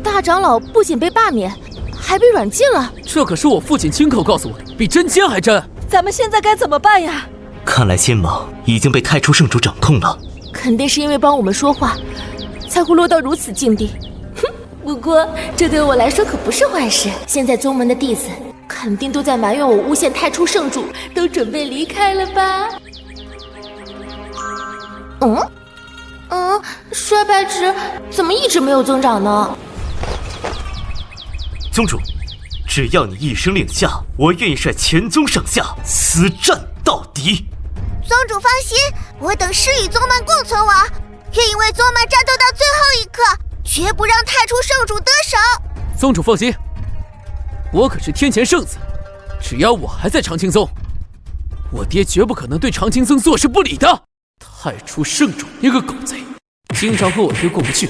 大长老不仅被罢免，还被软禁了。这可是我父亲亲口告诉我的，比真监还真。咱们现在该怎么办呀？看来仙盟已经被太初圣主掌控了。肯定是因为帮我们说话，才会落到如此境地。哼，不过这对我来说可不是坏事。现在宗门的弟子肯定都在埋怨我诬陷太初圣主，都准备离开了吧？衰败值怎么一直没有增长呢？宗主，只要你一声令下，我愿意率全宗上下死战到底。宗主放心，我等誓与宗门共存亡，愿意为宗门战斗到最后一刻，绝不让太初圣主得手。宗主放心，我可是天前圣子，只要我还在长青宗，我爹绝不可能对长青宗坐视不理的。太初圣主那个狗贼，经常和我爹过不去。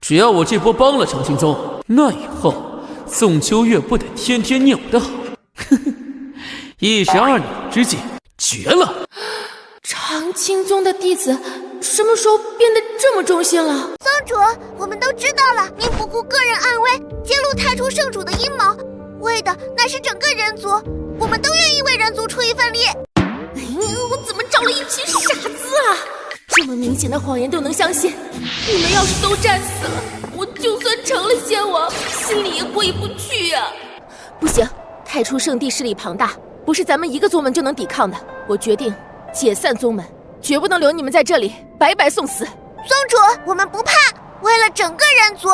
只要我这波帮了长青宗，那以后宋秋月不得天天念我的好。一石二鸟之计，绝了！长青宗的弟子什么时候变得这么忠心了？宗主，我们都知道了，您不顾个人安危，揭露太初圣主的阴谋，为的乃是整个人族，我们都愿意为人族出一份力。我怎么招了一群傻子啊！这么明显的谎言都能相信，你们要是都战死了，我就算成了仙王，心里也过意不去呀。不行，太初圣地势力庞大，不是咱们一个宗门就能抵抗的。我决定解散宗门，绝不能留你们在这里白白送死。宗主，我们不怕，为了整个人族，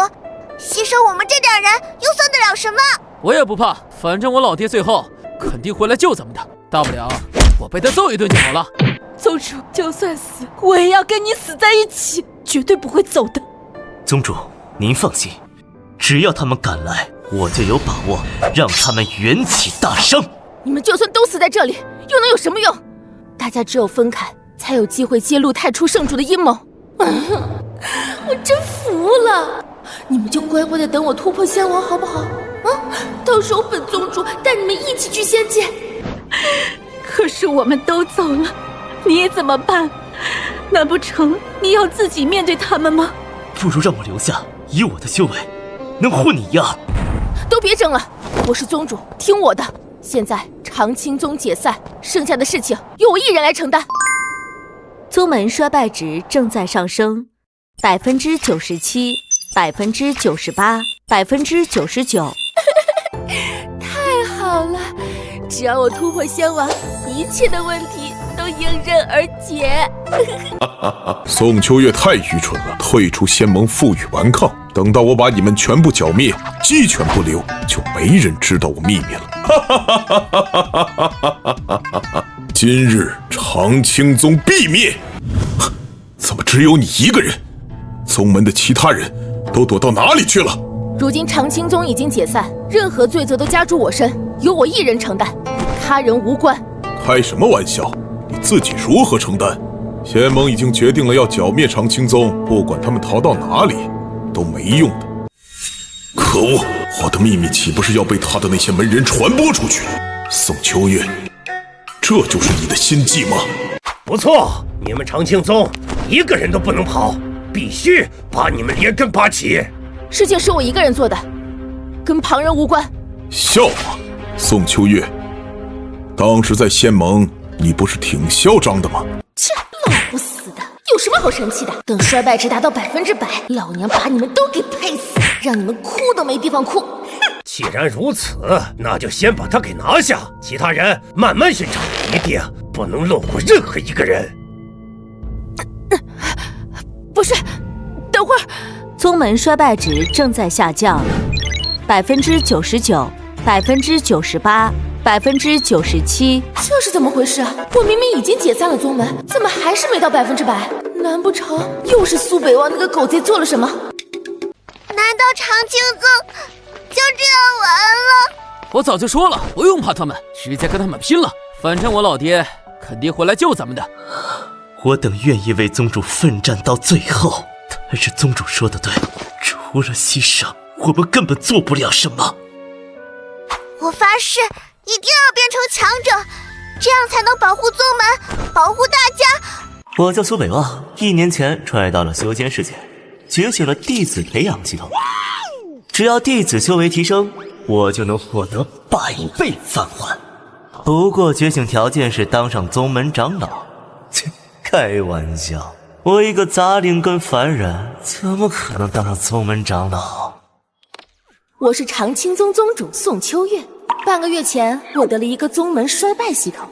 牺牲我们这点人又算得了什么？我也不怕，反正我老爹最后肯定会来救咱们的，大不了我被他揍一顿就好了。宗主，就算死，我也要跟你死在一起，绝对不会走的。宗主，您放心，只要他们敢来，我就有把握让他们元气大伤。你们就算都死在这里，又能有什么用？大家只有分开，才有机会揭露太初圣主的阴谋。我真服了，你们就乖乖的等我突破仙王好不好？到时候本宗主带你们一起去仙界。可是我们都走了，你怎么办？难不成你要自己面对他们吗？不如让我留下，以我的修为，能混你呀！都别争了，我是宗主，听我的。现在长青宗解散，剩下的事情由我一人来承担。宗门衰败值正在上升，97%、98%、99%。太好了，只要我突破仙王，一切的问题都迎刃而解。宋秋月太愚蠢了，退出仙盟负隅顽抗，等到我把你们全部剿灭，鸡犬不留，就没人知道我秘密了。今日长青宗必灭！怎么只有你一个人？宗门的其他人都躲到哪里去了？如今长青宗已经解散，任何罪责都加诸我身，由我一人承担，他人无关。开什么玩笑？你自己如何承担？仙盟已经决定了要剿灭长青宗，不管他们逃到哪里，都没用的。可恶！我的秘密岂不是要被他的那些门人传播出去？宋秋月，这就是你的心计吗？不错，你们长青宗一个人都不能跑，必须把你们连根拔起。事情是我一个人做的，跟旁人无关。笑话，宋秋月，当时在仙盟，你不是挺嚣张的吗？切，老不死的，有什么好生气的？等衰败值达到100%，老娘把你们都给拍死，让你们哭都没地方哭。既然如此，那就先把他给拿下，其他人慢慢寻找，一定不能漏过任何一个人。不是，等会儿。宗门衰败值正在下降，99%、98%、97%。这是怎么回事啊？我明明已经解散了宗门，怎么还是没到100%？难不成又是苏北王那个狗贼做了什么？难道长青宗就这样完了？我早就说了，不用怕他们，直接跟他们拼了。反正我老爹肯定会来救咱们的。我等愿意为宗主奋战到最后。但是宗主说的对，除了牺牲，我们根本做不了什么。我发誓一定要变成强者，这样才能保护宗门，保护大家。我叫苏北望，1年前踹到了修仙世界，觉醒了弟子培养系统。只要弟子修为提升，我就能获得100倍返还。不过觉醒条件是当上宗门长老。切，开玩笑，我一个杂灵跟凡人，怎么可能当上宗门长老？我是长青宗宗主宋秋月，半个月前获得了一个宗门衰败系统。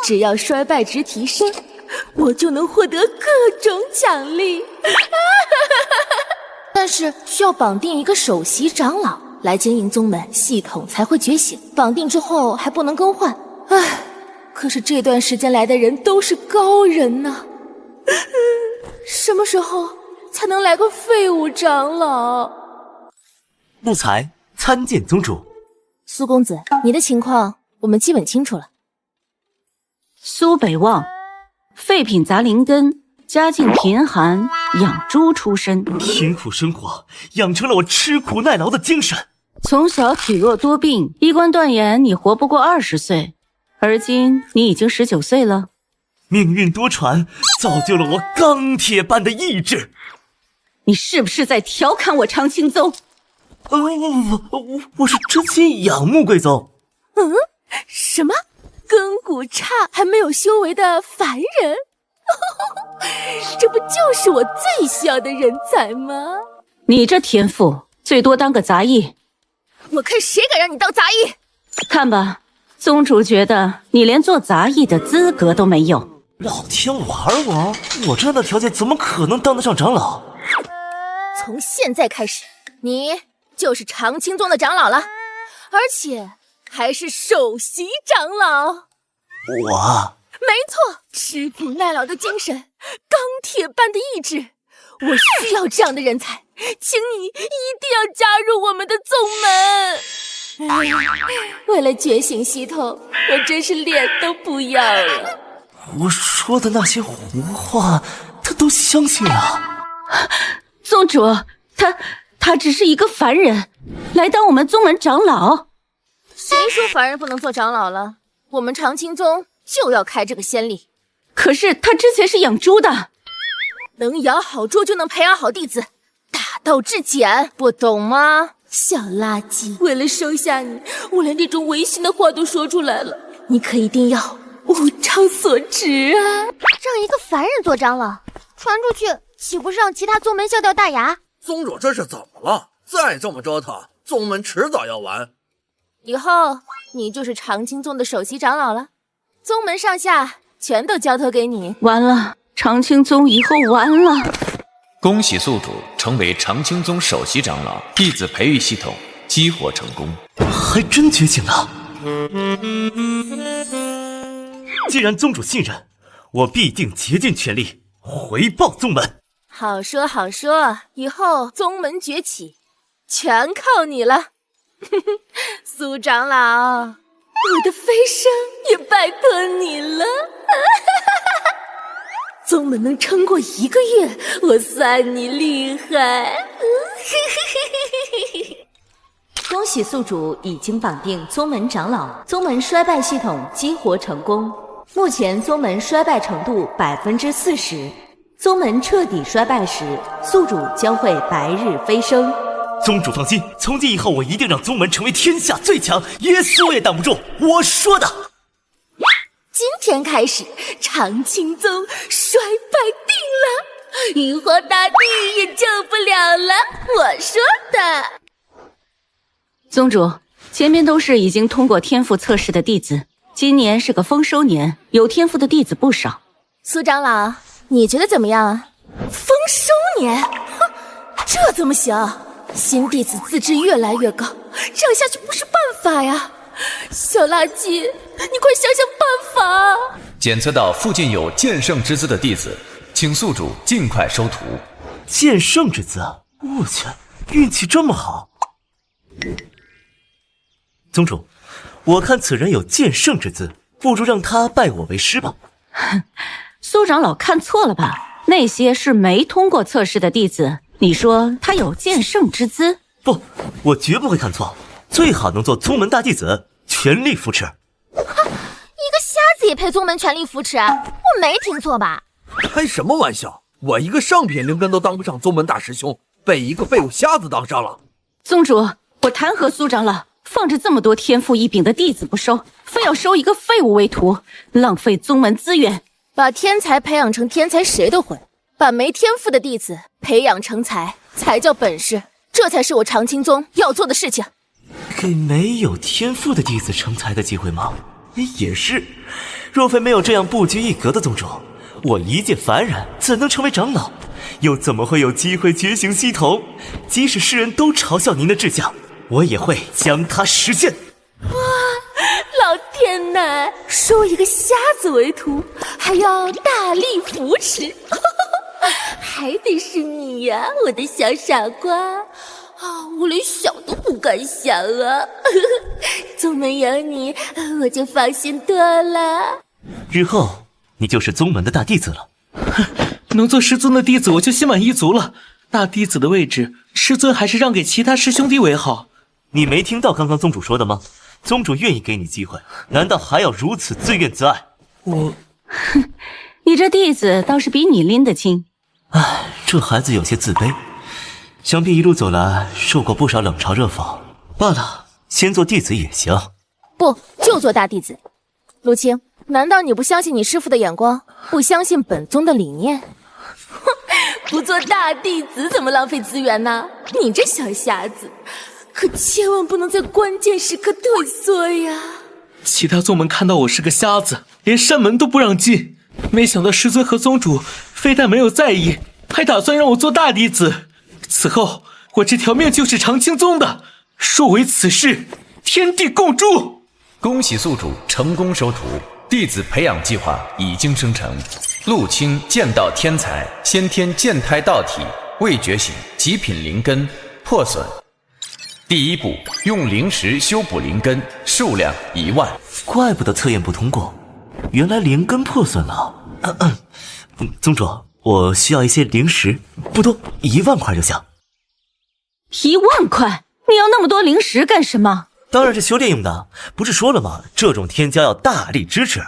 只要衰败值提升，我就能获得各种奖励。但是需要绑定一个首席长老来经营宗门，系统才会觉醒。绑定之后还不能更换。唉，可是这段时间来的人都是高人呐，什么时候才能来个废物长老？木材参见宗主。苏公子，你的情况我们基本清楚了。苏北望，废品杂灵根，家境贫寒，养猪出身，贫苦生活养成了我吃苦耐劳的精神。从小体弱多病，医官断言你活不过20岁，而今你已经19岁了。命运多舛，造就了我钢铁般的意志。你是不是在调侃我长青宗？我是真心仰慕贵宗。什么？根骨差还没有修为的凡人？这不就是我最需要的人才吗？你这天赋最多当个杂役。我看谁敢让你当杂役！看吧，宗主觉得你连做杂役的资格都没有。老天玩我这样的条件怎么可能当得上长老？从现在开始，你就是长青宗的长老了，而且还是首席长老。我？没错，吃苦耐劳的精神，钢铁般的意志，我需要这样的人才，请你一定要加入我们的宗门。为了觉醒系统，我真是脸都不要了。我说的那些胡话，他都相信了。宗主，他只是一个凡人，来当我们宗门长老。谁说凡人不能做长老了？我们长青宗就要开这个先例。可是他之前是养猪的，能养好猪就能培养好弟子，大道至简，不懂吗？小垃圾，为了收下你，我连这种违心的话都说出来了。你可一定要物超所值啊！让一个凡人做长老，传出去岂不是让其他宗门笑掉大牙？宗主这是怎么了？再这么折腾，宗门迟早要完。以后你就是长青宗的首席长老了，宗门上下全都交托给你。完了，长青宗以后完了。恭喜宿主成为长青宗首席长老，弟子培育系统激活成功。还真觉醒了。既然宗主信任，我必定竭尽全力回报宗门。好说好说，以后宗门崛起全靠你了。苏长老，我的飞升也拜托你了。宗门能撑过1个月，我算你厉害。恭喜宿主已经绑定宗门长老，宗门衰败系统激活成功。目前宗门衰败程度40%，宗门彻底衰败时，宿主将会白日飞升。宗主放心，从今以后我一定让宗门成为天下最强，耶稣也挡不住我说的。今天开始，长青宗衰败定了，玉皇大帝也救不了了，我说的。宗主，前面都是已经通过天赋测试的弟子，今年是个丰收年，有天赋的弟子不少。苏长老，你觉得怎么样啊？丰收年？哼，这怎么行？新弟子资质越来越高，这样下去不是办法呀！小垃圾，你快想想办法！检测到附近有剑圣之资的弟子，请宿主尽快收徒。剑圣之资？我去，运气这么好！宗主，我看此人有剑圣之资，不如让他拜我为师吧。苏长老看错了吧？那些是没通过测试的弟子，你说他有剑圣之资？不，我绝不会看错，最好能做宗门大弟子，全力扶持。一个瞎子也配宗门全力扶持？我没听错吧？开什么玩笑！我一个上品灵根都当不上宗门大师兄，被一个废物瞎子当上了。宗主，我弹劾苏长老，放着这么多天赋异禀的弟子不收，非要收一个废物为徒，浪费宗门资源。把天才培养成天才谁都会，把没天赋的弟子培养成才，才叫本事。这才是我长青宗要做的事情。给没有天赋的弟子成才的机会吗？也是，若非没有这样不拘一格的宗主，我一介凡人怎能成为长老？又怎么会有机会觉醒系统？即使世人都嘲笑您的志向，我也会将它实现。哇，老天呐，收一个瞎子为徒，还要大力扶持，还得是你呀，我的小傻瓜啊！我连想都不敢想啊！宗门有你，我就放心多了。日后你就是宗门的大弟子了。能做师尊的弟子，我就心满意足了。大弟子的位置，师尊还是让给其他师兄弟为好。你没听到刚刚宗主说的吗？宗主愿意给你机会，难道还要如此自怨自艾？哼，你这弟子倒是比你拎得清。唉，这孩子有些自卑，想必一路走来受过不少冷嘲热讽。罢了，先做弟子也行。不，就做大弟子。陆青，难道你不相信你师父的眼光，不相信本宗的理念？不做大弟子怎么浪费资源呢？你这小瞎子，可千万不能在关键时刻退缩呀！其他宗门看到我是个瞎子，连山门都不让进。没想到师尊和宗主非但没有在意，还打算让我做大弟子。此后我这条命就是长青宗的，若为此事，天地共诛。恭喜宿主成功收徒，弟子培养计划已经生成。陆青剑道天才，先天剑胎道体，未觉醒，极品灵根破损。第一步，用灵石修补灵根，数量1万。怪不得测验不通过，原来灵根破损了。宗主，我需要一些灵石，不多，1万块就行。1万块？你要那么多灵石干什么？当然是修炼用的，不是说了吗？这种天骄要大力支持。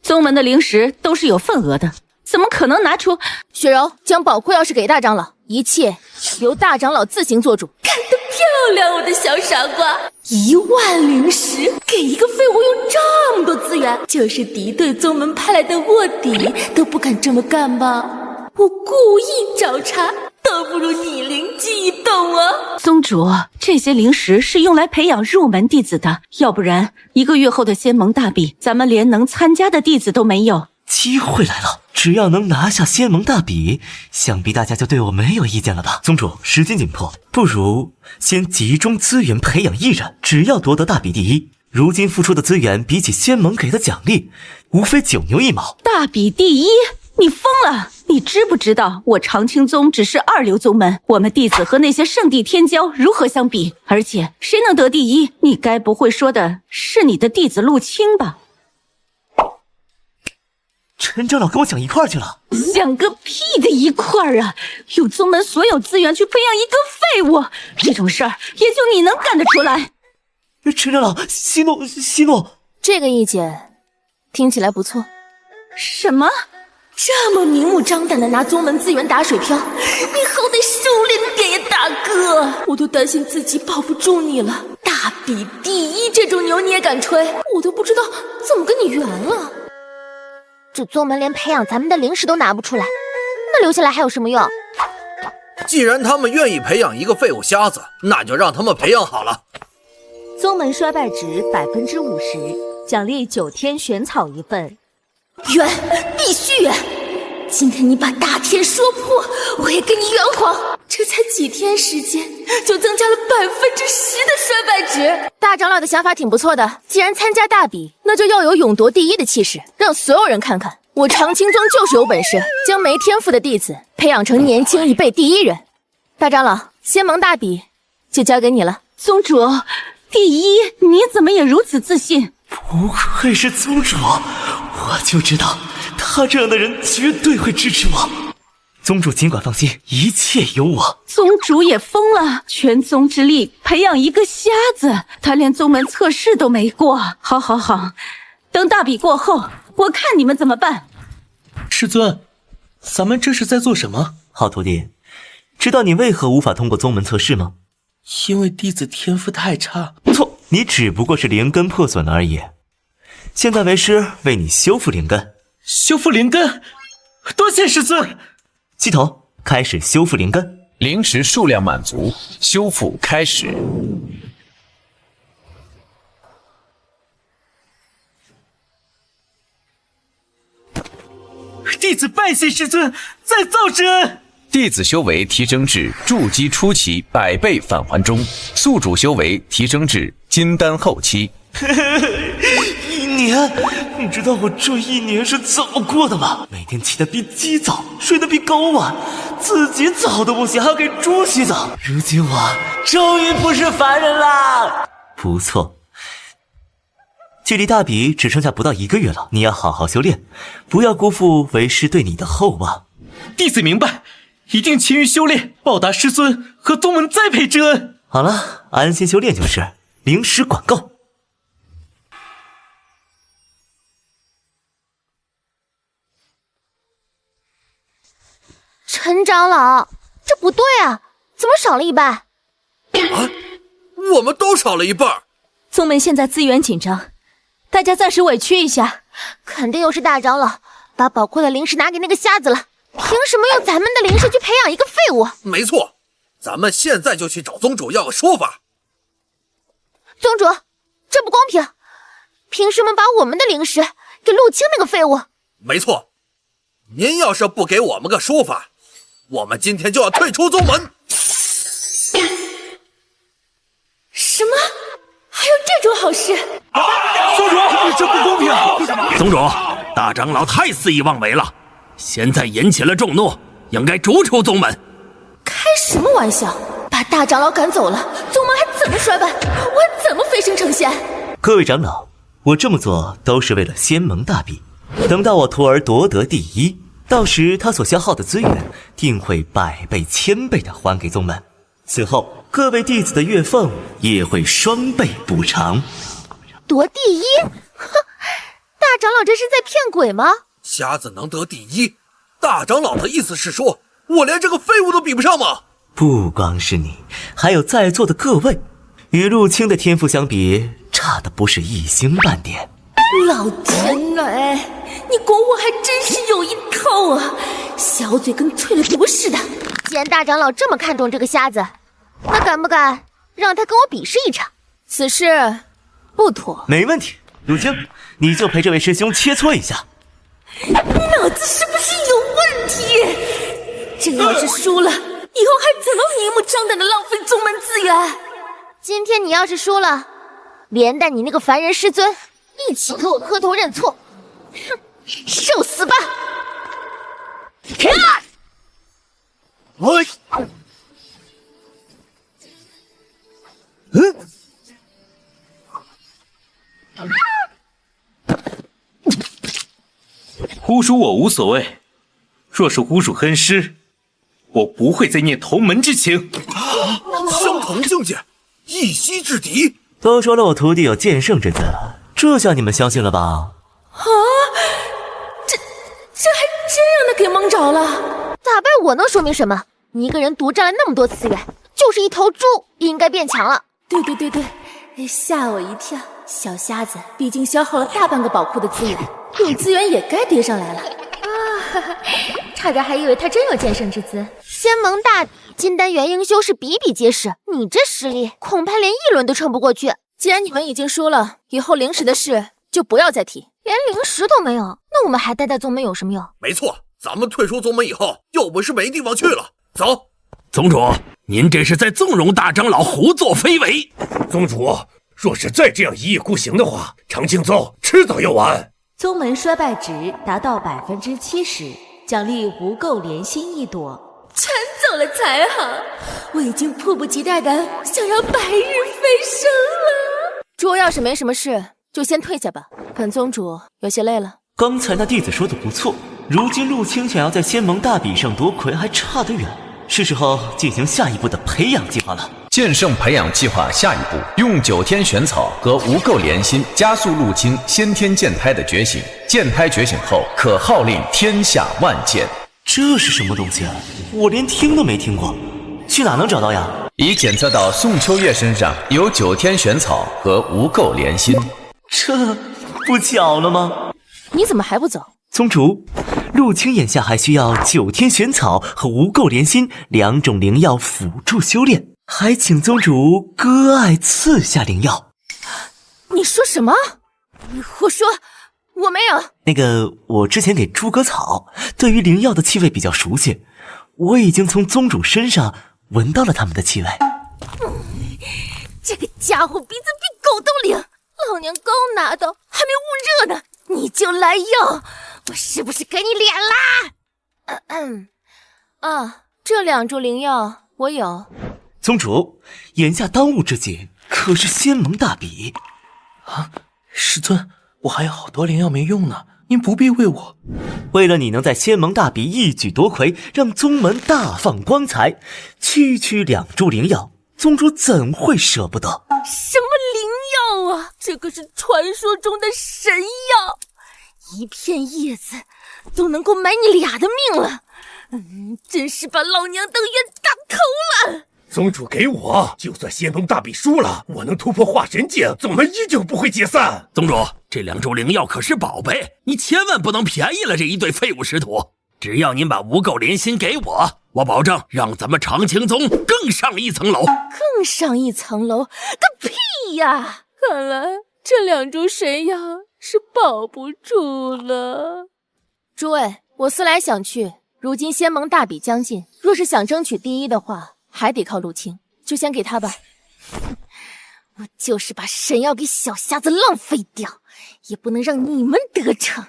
宗门的灵石都是有份额的，怎么可能拿出？雪柔，将宝库钥匙给大长老，一切由大长老自行做主。干得漂亮，我的小傻瓜！1万灵石给一个废物用这么多资源，就是敌对宗门派来的卧底都不敢这么干吧？我故意找茬，倒不如你灵机一动啊！宗主，这些灵石是用来培养入门弟子的，要不然1个月后的仙盟大比，咱们连能参加的弟子都没有。机会来了，只要能拿下仙盟大比，想必大家就对我没有意见了吧？宗主，时间紧迫，不如先集中资源培养一人，只要夺得大比第一，如今付出的资源比起仙盟给的奖励，无非9牛1毛。大比第一？你疯了！你知不知道我长青宗只是2流宗门，我们弟子和那些圣地天骄如何相比？而且谁能得第一？你该不会说的是你的弟子陆青吧？陈长老跟我想一块儿去了。想个屁的一块儿啊！用宗门所有资源去培养一个废物，这种事儿也就你能干得出来。陈长老，息怒。这个意见听起来不错。什么？这么明目张胆的拿宗门资源打水漂，你好歹收敛点呀，大哥！我都担心自己保不住你了。大比第一这种牛你也敢吹，我都不知道怎么跟你圆了。这宗门连培养咱们的灵石都拿不出来，那留下来还有什么用？既然他们愿意培养一个废物瞎子，那就让他们培养好了。宗门衰败值50%，奖励9天玄草1份。圆，必须圆！今天你把大天说破，我也给你圆谎。这才几天时间，就增加了10%的衰败值。大长老的想法挺不错的，既然参加大比，那就要有勇夺第一的气势，让所有人看看，我长青宗就是有本事，将没天赋的弟子培养成年轻一辈第一人。大长老，仙盟大比就交给你了。宗主，第一，你怎么也如此自信？不愧是宗主，我就知道他这样的人绝对会支持我。宗主尽管放心，一切有我。宗主也疯了，全宗之力培养一个瞎子，他连宗门测试都没过。好，等大比过后，我看你们怎么办。师尊，咱们这是在做什么？好徒弟，知道你为何无法通过宗门测试吗？因为弟子天赋太差。错，你只不过是灵根破损了而已。现在为师为你修复灵根。修复灵根，多谢师尊。鸡头，开始修复灵根。灵石数量满足，修复开始。弟子拜谢师尊，再造之恩。弟子修为提升至筑基初期100倍返还中，宿主修为提升至金丹后期。1年，你知道我这1年是怎么过的吗？每天起得比鸡早，睡得比狗晚，自己澡都不洗，还要给猪洗澡。如今我终于不是凡人啦！不错，距离大比只剩下不到1个月了，你要好好修炼，不要辜负为师对你的厚望。弟子明白，一定勤于修炼，报答师尊和宗门栽培之恩。好了，安心修炼就是，灵石管够。陈长老，这不对啊，怎么少了一半？啊，我们都少了一半。宗门现在资源紧张，大家暂时委屈一下。肯定又是大长老把宝库的灵石拿给那个瞎子了，凭什么用咱们的灵石去培养一个废物？没错，咱们现在就去找宗主要个说法。宗主，这不公平，凭什么把我们的灵石给陆清那个废物？没错，您要是不给我们个说法，我们今天就要退出宗门。什么？还有这种好事？宗主，这不公平！宗主，大长老太肆意妄为了，现在引起了众怒，应该逐出宗门。开什么玩笑！把大长老赶走了，宗门还怎么衰败？我还怎么飞升成仙？各位长老，我这么做都是为了仙盟大比。等到我徒儿夺得第1，到时他所消耗的资源定会100倍、1000倍的还给宗门。此后，各位弟子的月俸也会双倍补偿。夺第1？哼，大长老这是在骗鬼吗？瞎子能得第1，大长老的意思是说，我连这个废物都比不上吗？不光是你，还有在座的各位，与陆清的天赋相比，差的不是一星半点。老天奶，你拱我还真是有一套啊！小嘴跟淬了毒似的。既然大长老这么看重这个瞎子，那敢不敢让他跟我比试一场？此事不妥。没问题，陆清，你就陪这位师兄切磋一下。你脑子是不是有问题？这要是输了，以后还怎么明目张胆的浪费宗门资源？今天你要是输了，连带你那个凡人师尊一起给我磕头认错。哼，受死吧！巫属我无所谓，若是巫属恨师，我不会再念同门之情。相同境界，一息制敌。都说了我徒弟有剑圣之姿，这下你们相信了吧？啊，这还真让他给蒙着了。打败我能说明什么？你一个人独占了那么多资源，就是一头猪应该变强了。对，吓我一跳。小瞎子毕竟消耗了大半个宝库的资源，有资源也该叠上来了啊！差点还以为他真有剑圣之姿。仙盟大比金丹元婴修士比比皆是，你这实力恐怕连1轮都撑不过去。既然你们已经输了，以后灵石的事就不要再提。连灵石都没有，那我们还待在宗门有什么用？没错，咱们退出宗门以后，又不是没地方去了。走，宗主，您这是在纵容大长老胡作非为。宗主，若是再这样一意孤行的话，长青宗迟早有完。宗门衰败值达到70%，奖励无垢莲心1朵。全走了才好，我已经迫不及待的想要白日飞升了。主要是没什么事，就先退下吧。本宗主有些累了。刚才那弟子说的不错，如今陆清想要在仙盟大比上夺魁还差得远，是时候进行下一步的培养计划了。剑圣培养计划下一步，用9天玄草和无垢莲心加速陆清先天剑胎的觉醒。剑胎觉醒后，可号令天下万剑。这是什么东西啊？我连听都没听过，去哪能找到呀？已检测到宋秋月身上有9天玄草和无垢莲心。这不巧了吗？你怎么还不走？宗主，陆青眼下还需要9天玄草和无垢莲心2种灵药辅助修炼，还请宗主割爱赐下灵药。你说什么？你胡说！我没有。那个，我之前给诸葛草，对于灵药的气味比较熟悉，我已经从宗主身上闻到了他们的气味。这个家伙鼻子比狗都灵，老娘刚拿到，还没捂热呢，你就来要，我是不是给你脸啦？这2株灵药我有。宗主，眼下当务之急可是仙盟大比。啊，师尊，我还有好多灵药没用呢，您不必为我。为了你能在仙盟大比一举夺魁，让宗门大放光彩，区区2株灵药，宗主怎会舍不得？什么灵药啊？这可是传说中的神药，一片叶子都能够买你俩的命了。真是把老娘当冤大头了。宗主给我，就算仙盟大比输了，我能突破化神境，宗门依旧不会解散。宗主，这2株灵药可是宝贝，你千万不能便宜了这一对废物师徒。只要您把无垢莲心给我，我保证让咱们长青宗更上一层楼。更上一层楼？个屁呀！看来这2株神药是保不住了。诸位，我思来想去，如今仙盟大比将近，若是想争取第一的话，还得靠陆青，就先给他吧。我就是把神药给小瞎子浪费掉，也不能让你们得逞。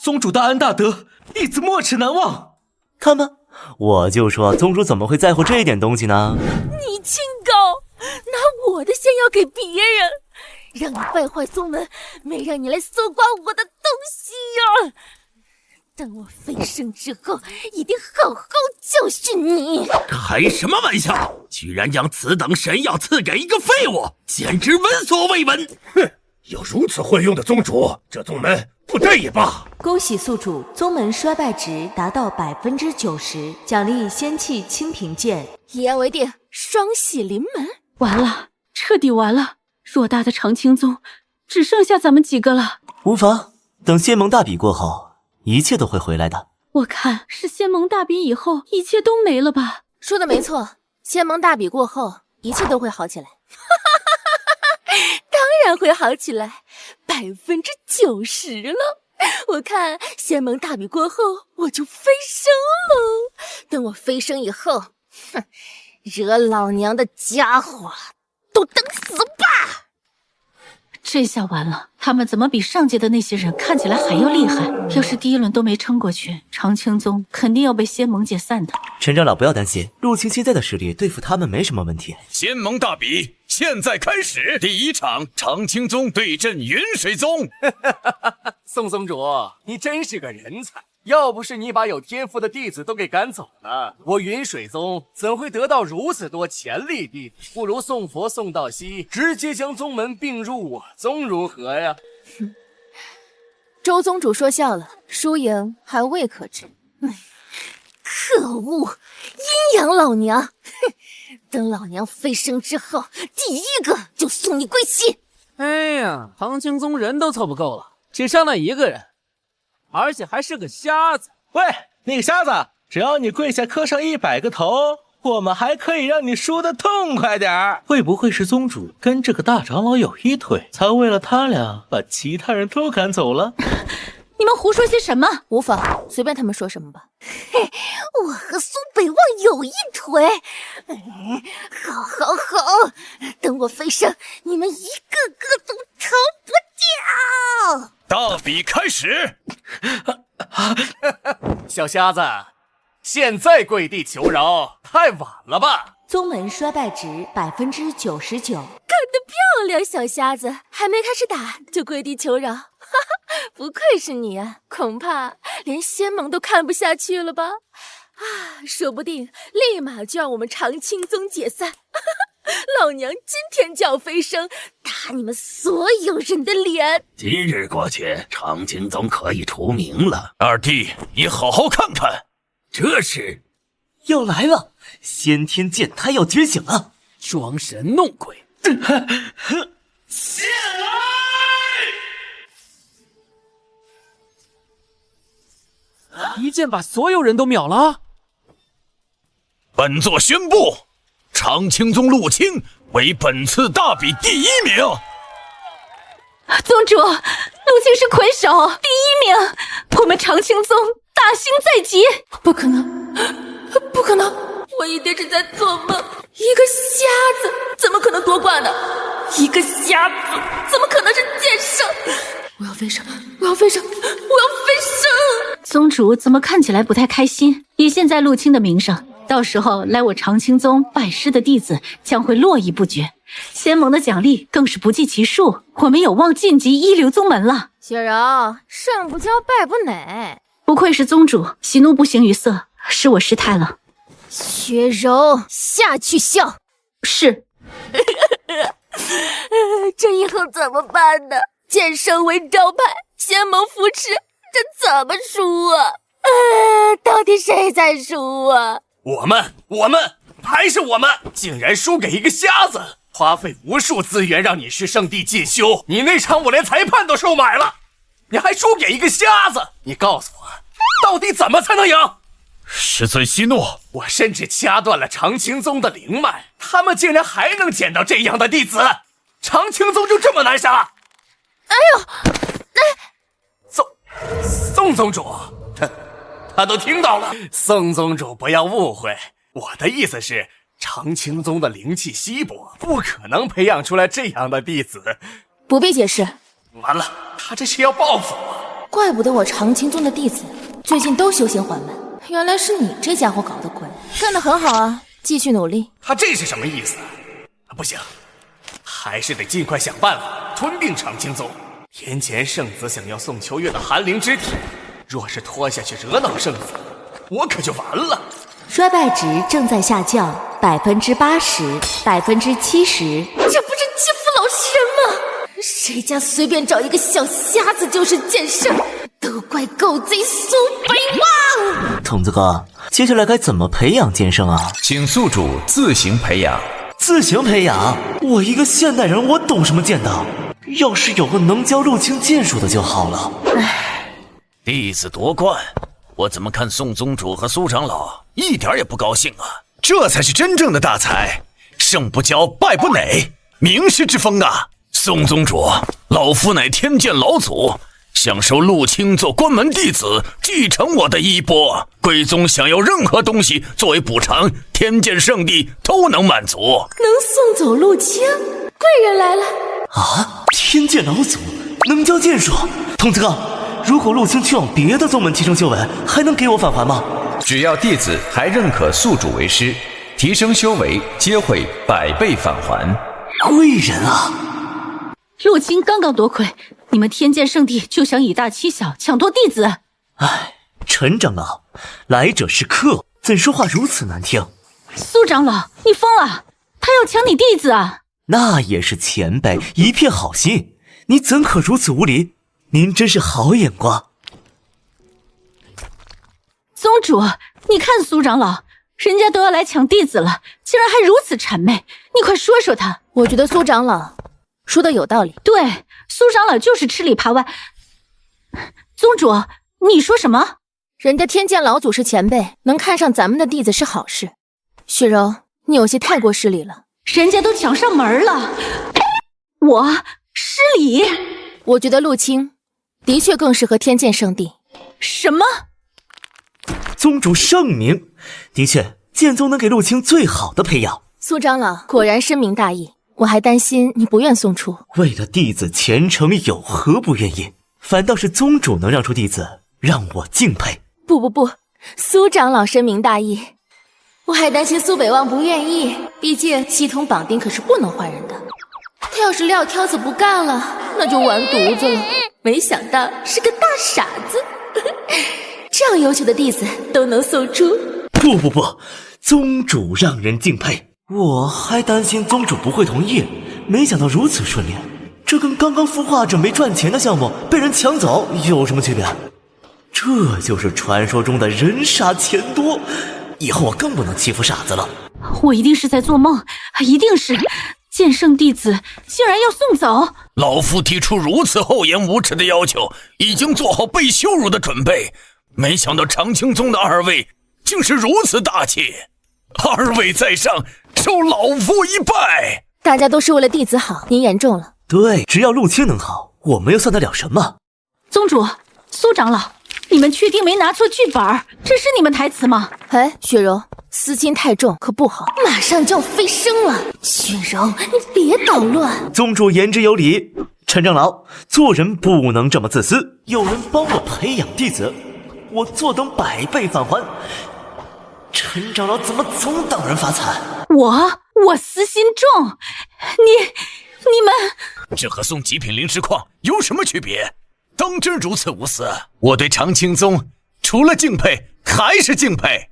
宗主大恩大德，弟子没齿难忘。看吧，我就说宗主怎么会在乎这一点东西呢？你清高，拿我的仙药给别人，让你败坏宗门，没让你来搜刮我的东西呀！等我飞升之后，一定好好教训你！开什么玩笑！居然将此等神药赐给一个废物，简直闻所未闻！哼，有如此会用的宗主，这宗门不带也罢。恭喜宿主宗门衰败值达到90%，奖励仙气清平剑。一言为定，双喜临门。完了，彻底完了！偌大的长青宗，只剩下咱们几个了。无妨，等仙盟大比过后，一切都会回来的。我看是仙盟大比以后，一切都没了吧？说的没错，仙盟大比过后，一切都会好起来。当然会好起来，90%了。我看仙盟大比过后，我就飞升喽。等我飞升以后，惹老娘的家伙都等死吧！这下完了，他们怎么比上届的那些人看起来还要厉害？要是第1轮都没撑过去，长青宗肯定要被仙盟解散的。陈长老不要担心，陆青现在的实力对付他们没什么问题。仙盟大比现在开始，第1场长青宗对阵云水宗。宋宗主，你真是个人才！要不是你把有天赋的弟子都给赶走了，我云水宗怎会得到如此多潜力弟子？不如宋佛、宋道熙直接将宗门并入我宗，如何呀？周宗主说笑了，输赢还未可知。可恶，阴阳老娘！等老娘飞升之后，第1个就送你归西。哎呀，长青宗人都凑不够了，只剩那1个人。而且还是个瞎子。喂，那个瞎子，只要你跪下磕上100个头，我们还可以让你输得痛快点儿。会不会是宗主跟这个大长老有一腿，才为了他俩把其他人都赶走了？你们胡说些什么？无妨，随便他们说什么吧。嘿，我和苏北望有一腿。好好好，等我飞升，你们一个个都逃不掉。大比开始。小瞎子，现在跪地求饶太晚了吧？宗门衰败值99%。干得漂亮，小瞎子，还没开始打就跪地求饶，哈哈，不愧是你啊！恐怕连仙盟都看不下去了吧？啊，说不定立马就让我们长青宗解散。老娘今天就要飞升，打你们所有人的脸！今日过去，长青宗可以除名了。二弟，你好好看看，这是要来了！先天剑胎要觉醒了！装神弄鬼！剑来！一剑把所有人都秒了。本座宣布，长青宗陆青为本次大比第1名。宗主，陆青是魁首，第1名，我们长青宗大兴在即。不可能，不可能！我一定是在做梦。一个瞎子怎么可能夺冠呢？一个瞎子怎么可能是剑圣？我要飞升！我要飞升！我要飞升！宗主怎么看起来不太开心？以现在陆青的名声，到时候来我长青宗拜师的弟子将会络绎不绝，仙盟的奖励更是不计其数，我们有望晋级一流宗门了。雪柔，胜不骄败不馁。不愧是宗主，喜怒不形于色，是我失态了。雪柔，下去笑。是。这以后怎么办呢？剑圣为招牌，仙盟扶持，这怎么输啊？到底谁在输啊？我们还是我们，竟然输给一个瞎子，花费无数资源让你去圣地进修，你那场我连裁判都收买了，你还输给一个瞎子，你告诉我，到底怎么才能赢？师尊息怒，我甚至掐断了长青宗的灵脉，他们竟然还能捡到这样的弟子，长青宗就这么难杀？哎呦，宋宗主，他都听到了。宋宗主不要误会，我的意思是，长青宗的灵气稀薄，不可能培养出来这样的弟子。不必解释。完了，他这是要报复我。怪不得我长青宗的弟子最近都修行缓慢，原来是你这家伙搞的鬼。干得很好啊，继续努力。他这是什么意思？不行，还是得尽快想办法吞并长青宗。天前圣子想要宋秋月的寒灵之体，若是拖下去惹恼圣子，我可就完了。衰败值正在下降，80%、70%。这不是欺负老实人吗？谁家随便找一个小瞎子就是剑圣，都怪狗贼苏北望。童子哥，接下来该怎么培养剑圣啊？请宿主自行培养。自行培养？我一个现代人，我懂什么剑道？要是有个能教陆青剑术的就好了。弟子夺冠，我怎么看宋宗主和苏长老一点也不高兴啊？这才是真正的大才，胜不骄，败不馁，名师之风啊！宋宗主，老夫乃天剑老祖，想收陆青做关门弟子，继承我的衣钵。贵宗想要任何东西作为补偿，天剑圣地都能满足。能送走陆青，贵人来了。啊！天剑老祖能教剑术，童子哥，如果陆青去往别的宗门提升修为，还能给我返还吗？只要弟子还认可宿主为师，提升修为皆会100倍返还。贵人啊！陆青刚刚夺魁，你们天剑圣地就想以大欺小，抢夺弟子？唉，陈长老，来者是客，怎说话如此难听？苏长老，你疯了！他要抢你弟子啊！那也是前辈一片好心，你怎可如此无礼？您真是好眼光。宗主，你看苏长老，人家都要来抢弟子了，竟然还如此谄媚，你快说说他。我觉得苏长老说的有道理。对，苏长老就是吃里扒外。宗主，你说什么？人家天剑老祖是前辈，能看上咱们的弟子是好事。雪柔，你有些太过失礼了。人家都抢上门了，我失礼？我觉得陆青的确更适合天剑圣地。什么？宗主圣明，的确，剑宗能给陆青最好的培养。苏长老果然深明大义，我还担心你不愿送出。为了弟子前程，有何不愿意？反倒是宗主能让出弟子，让我敬佩。不，苏长老深明大义，我还担心苏北望不愿意，毕竟系统绑定可是不能换人的。他要是撂挑子不干了，那就完犊子了。没想到是个大傻子，这样优秀的弟子都能送出。不，宗主让人敬佩。我还担心宗主不会同意，没想到如此顺利。这跟刚刚孵化准备赚钱的项目被人抢走有什么区别？这就是传说中的人傻钱多，以后我更不能欺负傻子了。我一定是在做梦，一定是剑圣弟子竟然要送走。老夫提出如此厚颜无耻的要求，已经做好被羞辱的准备。没想到长青宗的二位竟是如此大气，二位在上，受老夫一拜。大家都是为了弟子好，您言重了。对，只要陆清能好，我们又算得了什么？宗主，苏长老，你们确定没拿错剧本？这是你们台词吗？哎，雪柔，私心太重可不好，马上就要飞升了。雪柔，你别捣乱。宗主言之有理，陈长老，做人不能这么自私。有人帮我培养弟子，我坐等百倍返还。陈长老怎么总等人发财？我私心重，你们这和送极品灵石矿有什么区别？当真如此无私？我对长青宗除了敬佩还是敬佩。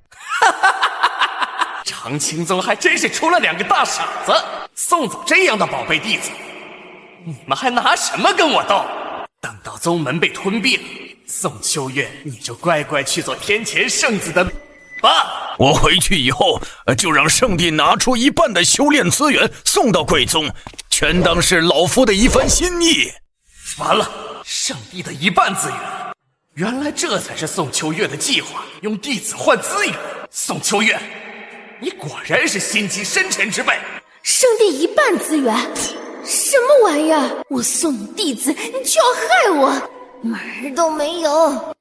长青宗还真是出了2个大傻子，送走这样的宝贝弟子，你们还拿什么跟我斗？等到宗门被吞并，宋秋月你就乖乖去做天前圣子的吧。我回去以后就让圣地拿出一半的修炼资源送到贵宗，全当是老夫的一番心意。完了，圣地的一半资源，原来这才是宋秋月的计划，用弟子换资源。宋秋月，你果然是心机深沉之辈。圣地一半资源，什么玩意儿？我送你弟子，你就要害我，门儿都没有。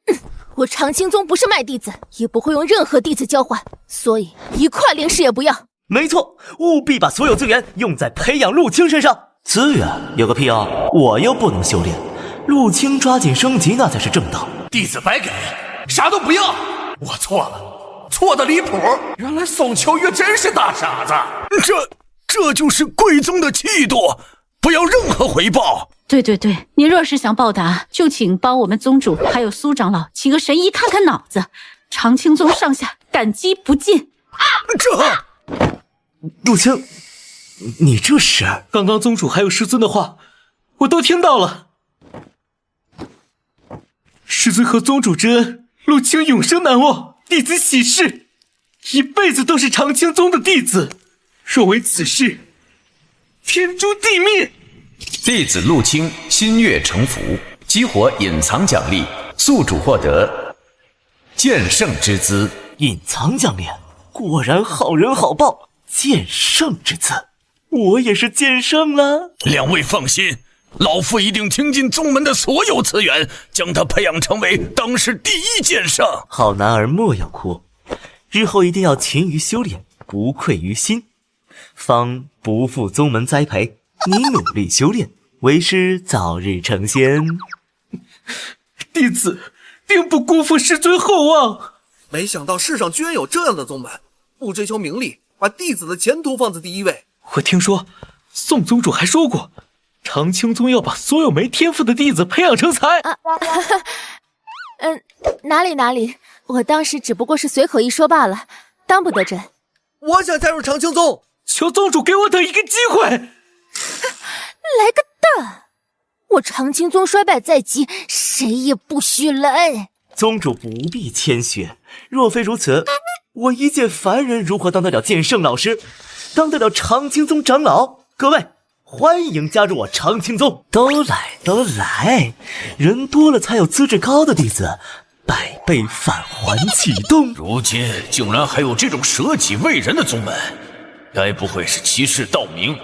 我长青宗不是卖弟子，也不会用任何弟子交换，所以一块灵石也不要。没错，务必把所有资源用在培养陆清身上。资源有个屁用，我又不能修炼，陆清抓紧升级那才是正道。弟子白给，啥都不要。我错了，错的离谱。原来宋秋月真是大傻子。这就是贵宗的气度，不要任何回报。对，你若是想报答，就请帮我们宗主还有苏长老请个神医看看脑子。长青宗上下感激不尽。陆清，你这是……刚刚宗主还有师尊的话，我都听到了。师尊和宗主之恩，陆清永生难忘，弟子喜事，一辈子都是长青宗的弟子。若为此事，天诛地灭。弟子陆清心悦诚服，激活隐藏奖励，宿主获得剑圣之资。隐藏奖励，果然好人好报。剑圣之资，我也是剑圣了。两位放心，老夫一定倾尽宗门的所有资源，将他培养成为当世第一剑圣。好男儿莫要哭，日后一定要勤于修炼，不愧于心，方不负宗门栽培。你努力修炼，为师早日成仙。弟子定不辜负师尊厚望。没想到世上居然有这样的宗门，不追求名利，把弟子的前途放在第一位。我听说宋宗主还说过，长青宗要把所有没天赋的弟子培养成才。哪里，我当时只不过是随口一说罢了，当不得真。我想加入长青宗，求宗主给我等一个机会。来个蛋！我长青宗衰败在即，谁也不许来。宗主不必谦虚，若非如此，我一介凡人如何当得了剑圣老师，当得了长青宗长老？各位，欢迎加入我长青宗！都来，人多了才有资质高的弟子，百倍返还启动。如今竟然还有这种舍己为人的宗门，该不会是欺世盗名，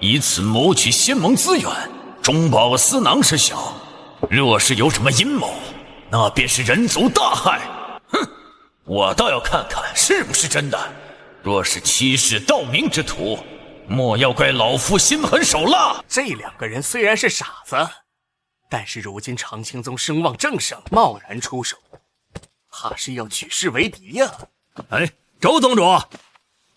以此谋取仙盟资源，中饱私囊是小，若是有什么阴谋，那便是人族大害。哼，我倒要看看是不是真的。若是欺世盗名之徒，莫要怪老夫心狠手辣。这两个人虽然是傻子，但是如今长青宗声望正盛，贸然出手，怕是要举世为敌呀。哎，周宗主，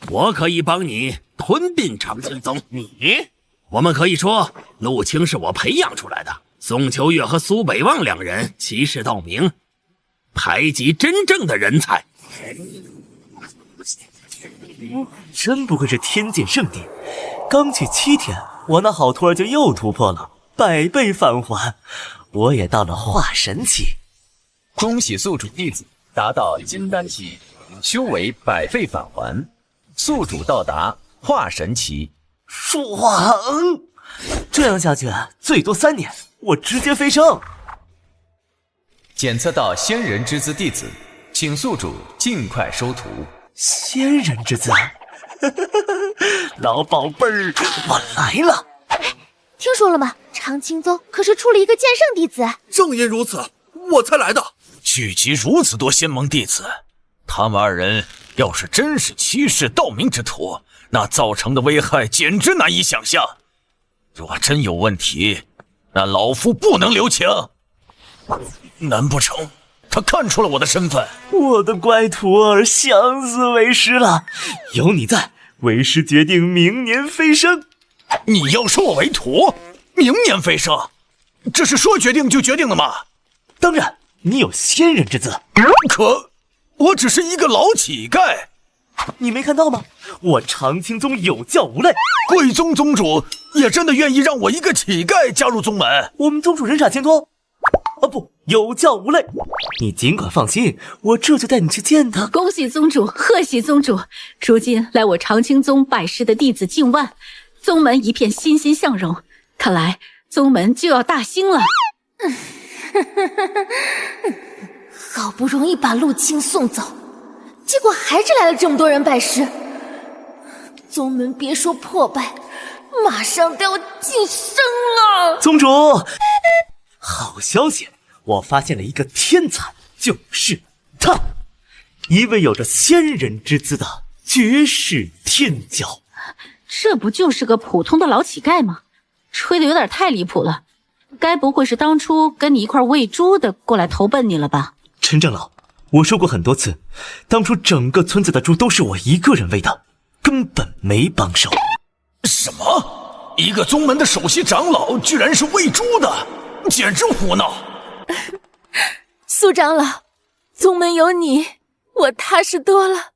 我可以帮你吞并长青宗。你？我们可以说，陆清是我培养出来的，宋秋月和苏北望两人欺世盗名，排挤真正的人才。真不愧是天剑圣地，刚去7天，我那好徒儿就又突破了百倍返还，我也到了化神期。恭喜宿主弟子达到金丹期，修为100倍返还。宿主到达，化神期。爽！这样下去最多3年，我直接飞升。检测到仙人之姿弟子，请宿主尽快收徒。仙人之姿，老宝贝儿，我来了！听说了吗？长青宗可是出了一个剑圣弟子。正因如此，我才来的。聚集如此多仙盟弟子，他们2人要是真是欺世盗名之徒，那造成的危害简直难以想象。若真有问题，那老夫不能留情。难不成他看出了我的身份？我的乖徒儿想死为师了，有你在，为师决定明年飞升。你要收我为徒，明年飞升，这是说决定就决定的吗？当然，你有仙人之姿。可我只是一个老乞丐。你没看到吗？我长青宗有教无类，贵宗宗主也真的愿意让我一个乞丐加入宗门？我们宗主人傻钱多。不，有教无类。你尽管放心，我这就带你去见他。恭喜宗主，贺喜宗主！如今来我长青宗拜师的弟子近万，宗门一片欣欣向荣，看来宗门就要大兴了。好不容易把陆青送走，结果还是来了这么多人拜师。宗门别说破败，马上都要晋升了。宗主，好消息，我发现了一个天才，就是他，一位有着仙人之姿的绝世天骄。这不就是个普通的老乞丐吗？吹得有点太离谱了。该不会是当初跟你一块喂猪的过来投奔你了吧？陈长老，我说过很多次，当初整个村子的猪都是我一个人喂的，根本没帮手。什么？一个宗门的首席长老居然是喂猪的，简直胡闹！苏长老，宗门有你，我踏实多了。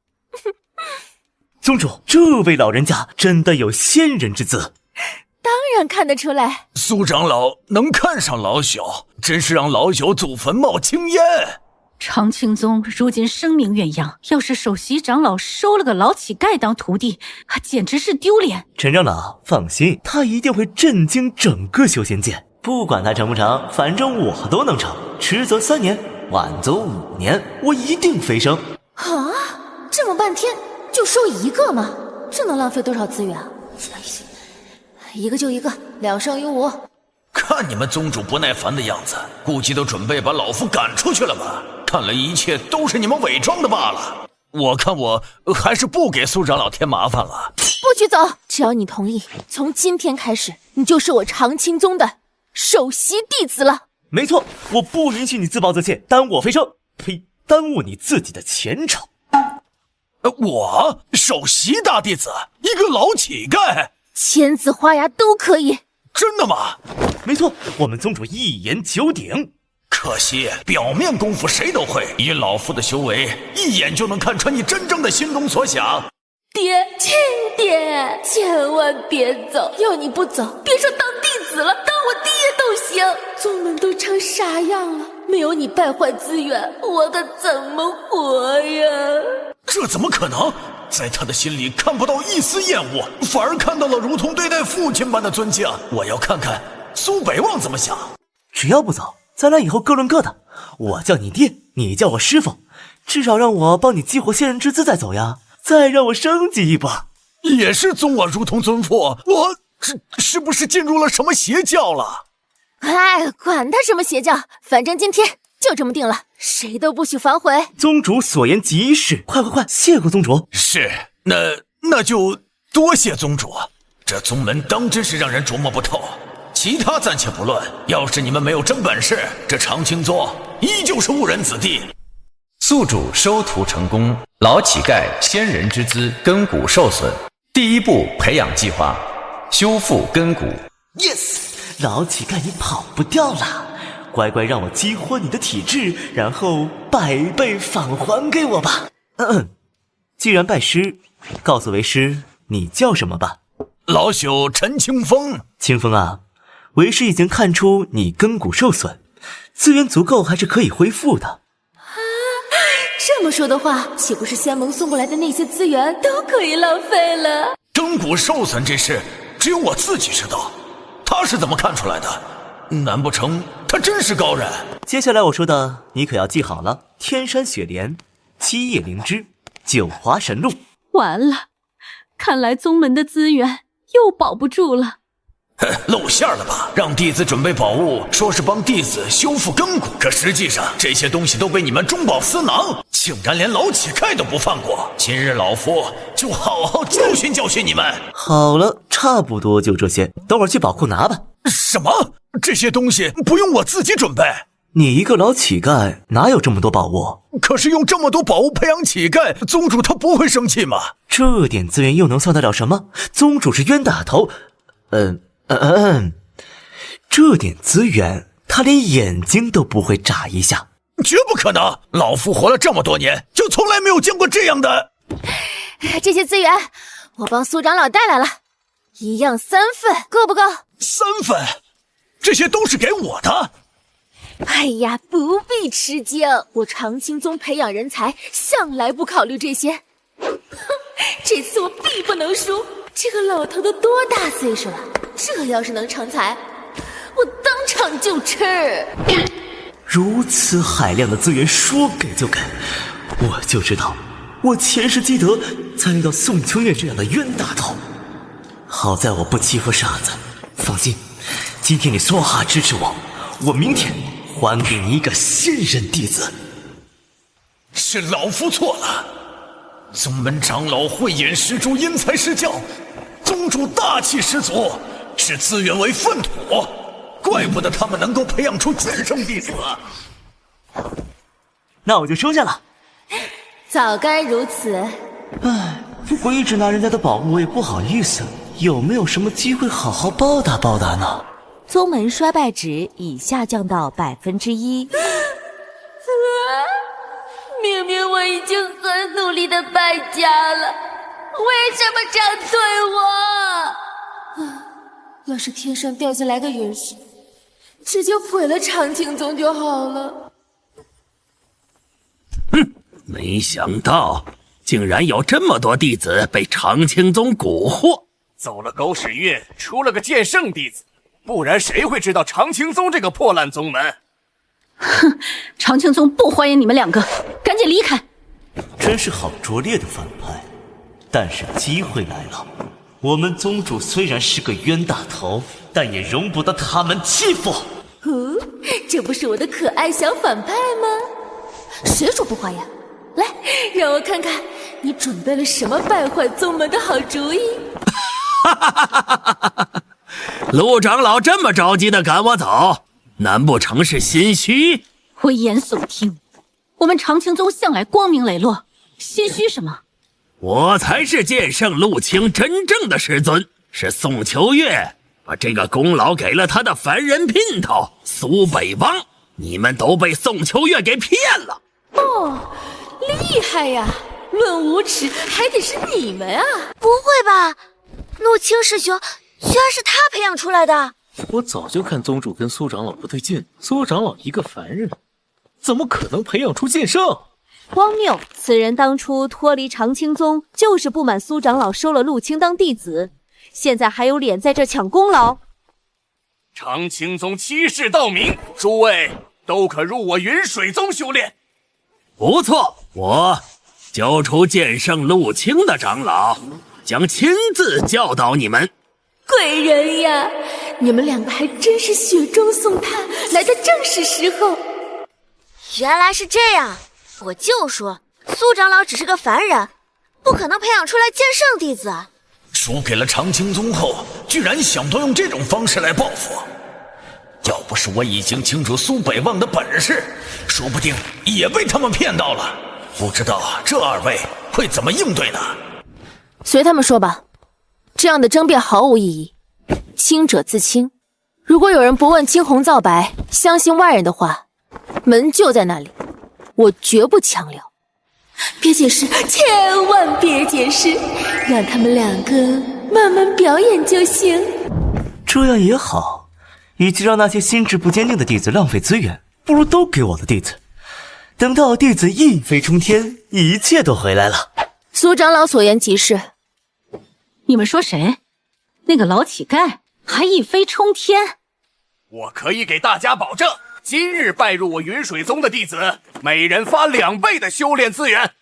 宗主，这位老人家真的有仙人之姿。当然看得出来。苏长老能看上老朽，真是让老朽祖坟冒青烟。长青宗如今声名远扬，要是首席长老收了个老乞丐当徒弟，简直是丢脸。陈长老放心，他一定会震惊整个修仙界。不管他成不成，反正我都能成。迟则3年，晚则5年，我一定飞升。啊，这么半天就收一个吗？这能浪费多少资源啊？一个就一个，2胜于5。看你们宗主不耐烦的样子，估计都准备把老夫赶出去了吧？看来一切都是你们伪装的罢了。我看我还是不给苏长老添麻烦了。不许走！只要你同意，从今天开始，你就是我长青宗的首席弟子了。没错，我不允许你自暴自弃，耽误我飞升。呸！耽误你自己的前程。我首席大弟子，一个老乞丐，签字画押都可以。真的吗？没错，我们宗主一言九鼎。可惜表面功夫谁都会，以老夫的修为，一眼就能看穿你真正的心中所想。爹，亲爹，千万别走！要你不走，别说当弟子了，当我爹都行。宗门都成啥样了？没有你败坏资源，我可怎么活呀？这怎么可能？在他的心里看不到一丝厌恶，反而看到了如同对待父亲般的尊敬。我要看看苏北望怎么想。只要不走，咱俩以后各论各的。我叫你爹，你叫我师傅，至少让我帮你激活仙人之姿再走呀，再让我升级一把。也是尊我如同尊父，我是不是进入了什么邪教了？哎，管他什么邪教，反正今天就这么定了，谁都不许反悔。宗主所言极是，快，谢过宗主。是，那就多谢宗主。这宗门当真是让人琢磨不透。其他暂且不论，要是你们没有真本事，这长青宗依旧是误人子弟。宿主收徒成功，老乞丐仙人之姿根骨受损。第一步培养计划，修复根骨。 Yes， 老乞丐你跑不掉了，乖乖让我激活你的体质，然后100倍返还给我吧。既然拜师，告诉为师你叫什么吧。老朽陈清风。清风啊，为师已经看出你根骨受损，资源足够还是可以恢复的。这么说的话，岂不是仙盟送过来的那些资源都可以浪费了？整蛊受损这事，只有我自己知道。他是怎么看出来的？难不成他真是高人？接下来我说的，你可要记好了：天山雪莲、七叶灵芝、九华神露。完了，看来宗门的资源又保不住了。露馅了吧？让弟子准备宝物，说是帮弟子修复根骨，可实际上这些东西都被你们中饱私囊，竟然连老乞丐都不放过。今日老夫就好好教训教训你们。好了，差不多就这些，等会儿去宝库拿吧。什么？这些东西不用我自己准备？你一个老乞丐，哪有这么多宝物？可是用这么多宝物培养乞丐，宗主他不会生气吗？这点资源又能算得了什么？宗主是冤大头，这点资源他连眼睛都不会眨一下。绝不可能！老夫活了这么多年，就从来没有见过这样的。这些资源我帮苏长老带来了，一样3份，够不够？3份？这些都是给我的。哎呀，不必吃惊，我长青宗培养人才向来不考虑这些。哼，这次我必不能输。这个老头都多大岁数了？这要是能成才，我当场就吃。如此海量的资源说给就给，我就知道我前世积德才遇到宋秋月这样的冤大头。好在我不欺负傻子，放心，今天你说话支持我，我明天还给你一个新人弟子。是老夫错了，宗门长老慧眼识珠，因材施教，宗主大气十足，视资源为粪土，怪不得他们能够培养出剑圣弟子。那我就收下了。早该如此。唉，不过一直拿人家的宝物我也不好意思，有没有什么机会好好报答报答呢？宗门衰败值已下降到1%。明明我已经很努力的败家了，为什么这样对我？要是天上掉下来个陨石，直接毁了长青宗就好了。哼，没想到竟然有这么多弟子被长青宗蛊惑。走了狗屎运，出了个剑圣弟子，不然谁会知道长青宗这个破烂宗门？哼，长青宗不欢迎你们2个，赶紧离开！真是好拙劣的反派，但是机会来了。我们宗主虽然是个冤大头，但也容不得他们欺负。这不是我的可爱小反派吗？谁说不欢迎？来，让我看看你准备了什么败坏宗门的好主意。陆长老这么着急的赶我走，难不成是心虚？危言耸听，我们长青宗向来光明磊落，心虚什么？我才是剑圣陆青真正的师尊，是宋秋月把这个功劳给了他的凡人姘头苏北汪，你们都被宋秋月给骗了。哦，厉害呀！论无耻，还得是你们啊！不会吧，陆青师兄居然是他培养出来的？我早就看宗主跟苏长老不对劲，苏长老一个凡人，怎么可能培养出剑圣？荒谬！此人当初脱离长青宗，就是不满苏长老收了陆青当弟子，现在还有脸在这抢功劳。长青宗欺世盗名，诸位都可入我云水宗修炼。不错，我救出剑圣陆青的长老，将亲自教导你们。贵人呀，你们2个还真是雪中送炭，来的正是时候。原来是这样，我就说苏长老只是个凡人，不可能培养出来剑圣弟子。输给了长青宗后，居然想到用这种方式来报复。要不是我已经清楚苏北望的本事，说不定也被他们骗到了。不知道这2位会怎么应对呢？随他们说吧，这样的争辩毫无意义。清者自清，如果有人不问青红皂白，相信外人的话，门就在那里，我绝不强留。别解释，千万别解释，让他们2个慢慢表演就行。这样也好，与其让那些心智不坚定的弟子浪费资源，不如都给我的弟子。等到弟子一飞冲天，一切都回来了。苏长老所言极是。你们说谁？那个老乞丐还一飞冲天？我可以给大家保证，今日拜入我云水宗的弟子，每人发2倍的修炼资源。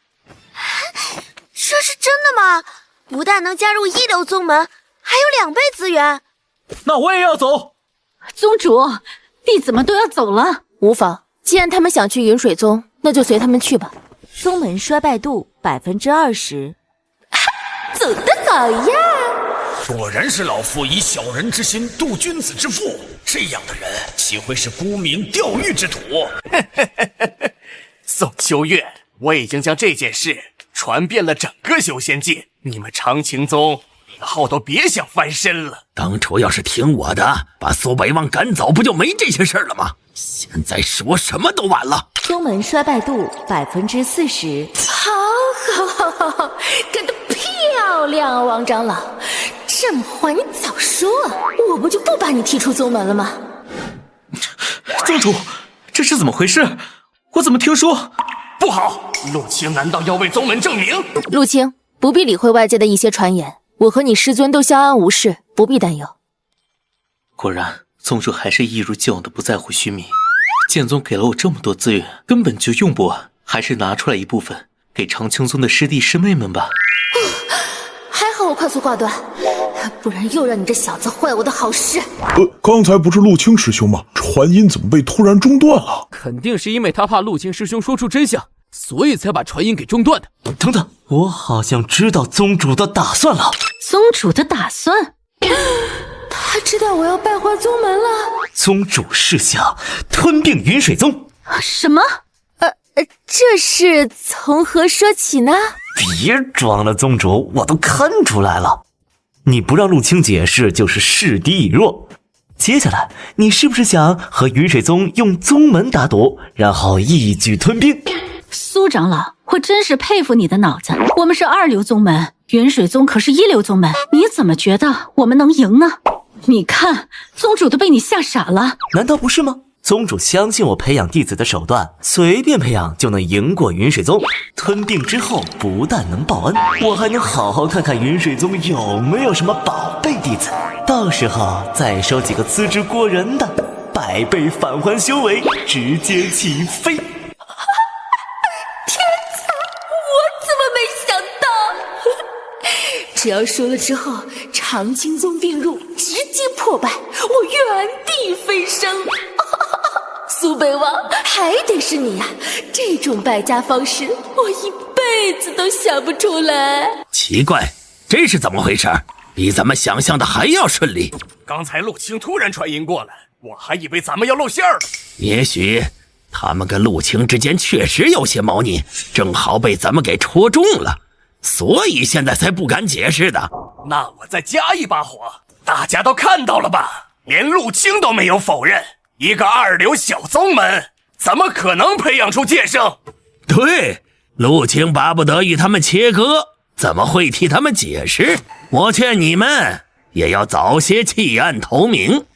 这是真的吗？不但能加入一流宗门，还有2倍资源。那我也要走。宗主，弟子们都要走了。无妨，既然他们想去云水宗，那就随他们去吧。宗门衰败度20%。走得早呀！果然是老夫以小人之心度君子之腹，这样的人岂会是沽名钓誉之徒？宋秋月，我已经将这件事传遍了整个修仙界，你们长青宗以后都别想翻身了。当初要是听我的，把苏北望赶走，不就没这些事了吗？现在说什么都晚了。宗门衰败度40%。好，干得漂亮啊，王长老！这么坏，你早说啊，我不就不把你踢出宗门了吗？宗主，这是怎么回事？我怎么听说？不好，陆青难道要为宗门证明？陆青，不必理会外界的一些传言，我和你师尊都相安无事，不必担忧。果然，宗主还是一如既往的不在乎虚名。剑宗给了我这么多资源，根本就用不完，还是拿出来一部分给长青宗的师弟师妹们吧。还好我快速挂断，不然又让你这小子坏我的好事。刚才不是陆青师兄吗？传音怎么被突然中断了？肯定是因为他怕陆青师兄说出真相，所以才把传音给中断的。等等，我好像知道宗主的打算了。宗主的打算？他知道我要败坏宗门了。宗主是想吞并云水宗。什么？这是从何说起呢？别装了，宗主，我都看出来了。你不让陆青解释，就是示敌以弱。接下来，你是不是想和云水宗用宗门打赌，然后一举吞并？苏长老，我真是佩服你的脑子。我们是2流宗门，云水宗可是1流宗门，你怎么觉得我们能赢呢？你看，宗主都被你吓傻了。难道不是吗？宗主相信我培养弟子的手段，随便培养就能赢过云水宗。吞并之后，不但能报恩，我还能好好看看云水宗有没有什么宝贝弟子。到时候再收几个资质过人的，100倍返还修为，直接起飞。天哪，我怎么没想到？只要输了之后，长青宗并入，直接破败，我原地飞升。苏北王还得是你呀！这种败家方式，我一辈子都想不出来。奇怪，这是怎么回事？比咱们想象的还要顺利。刚才陆青突然传音过来，我还以为咱们要露馅了。也许他们跟陆青之间确实有些猫腻，正好被咱们给戳中了，所以现在才不敢解释的。那我再加一把火，大家都看到了吧？连陆青都没有否认。一个2流小宗门，怎么可能培养出剑圣？对，陆青巴不得与他们切割，怎么会替他们解释？我劝你们也要早些弃暗投明。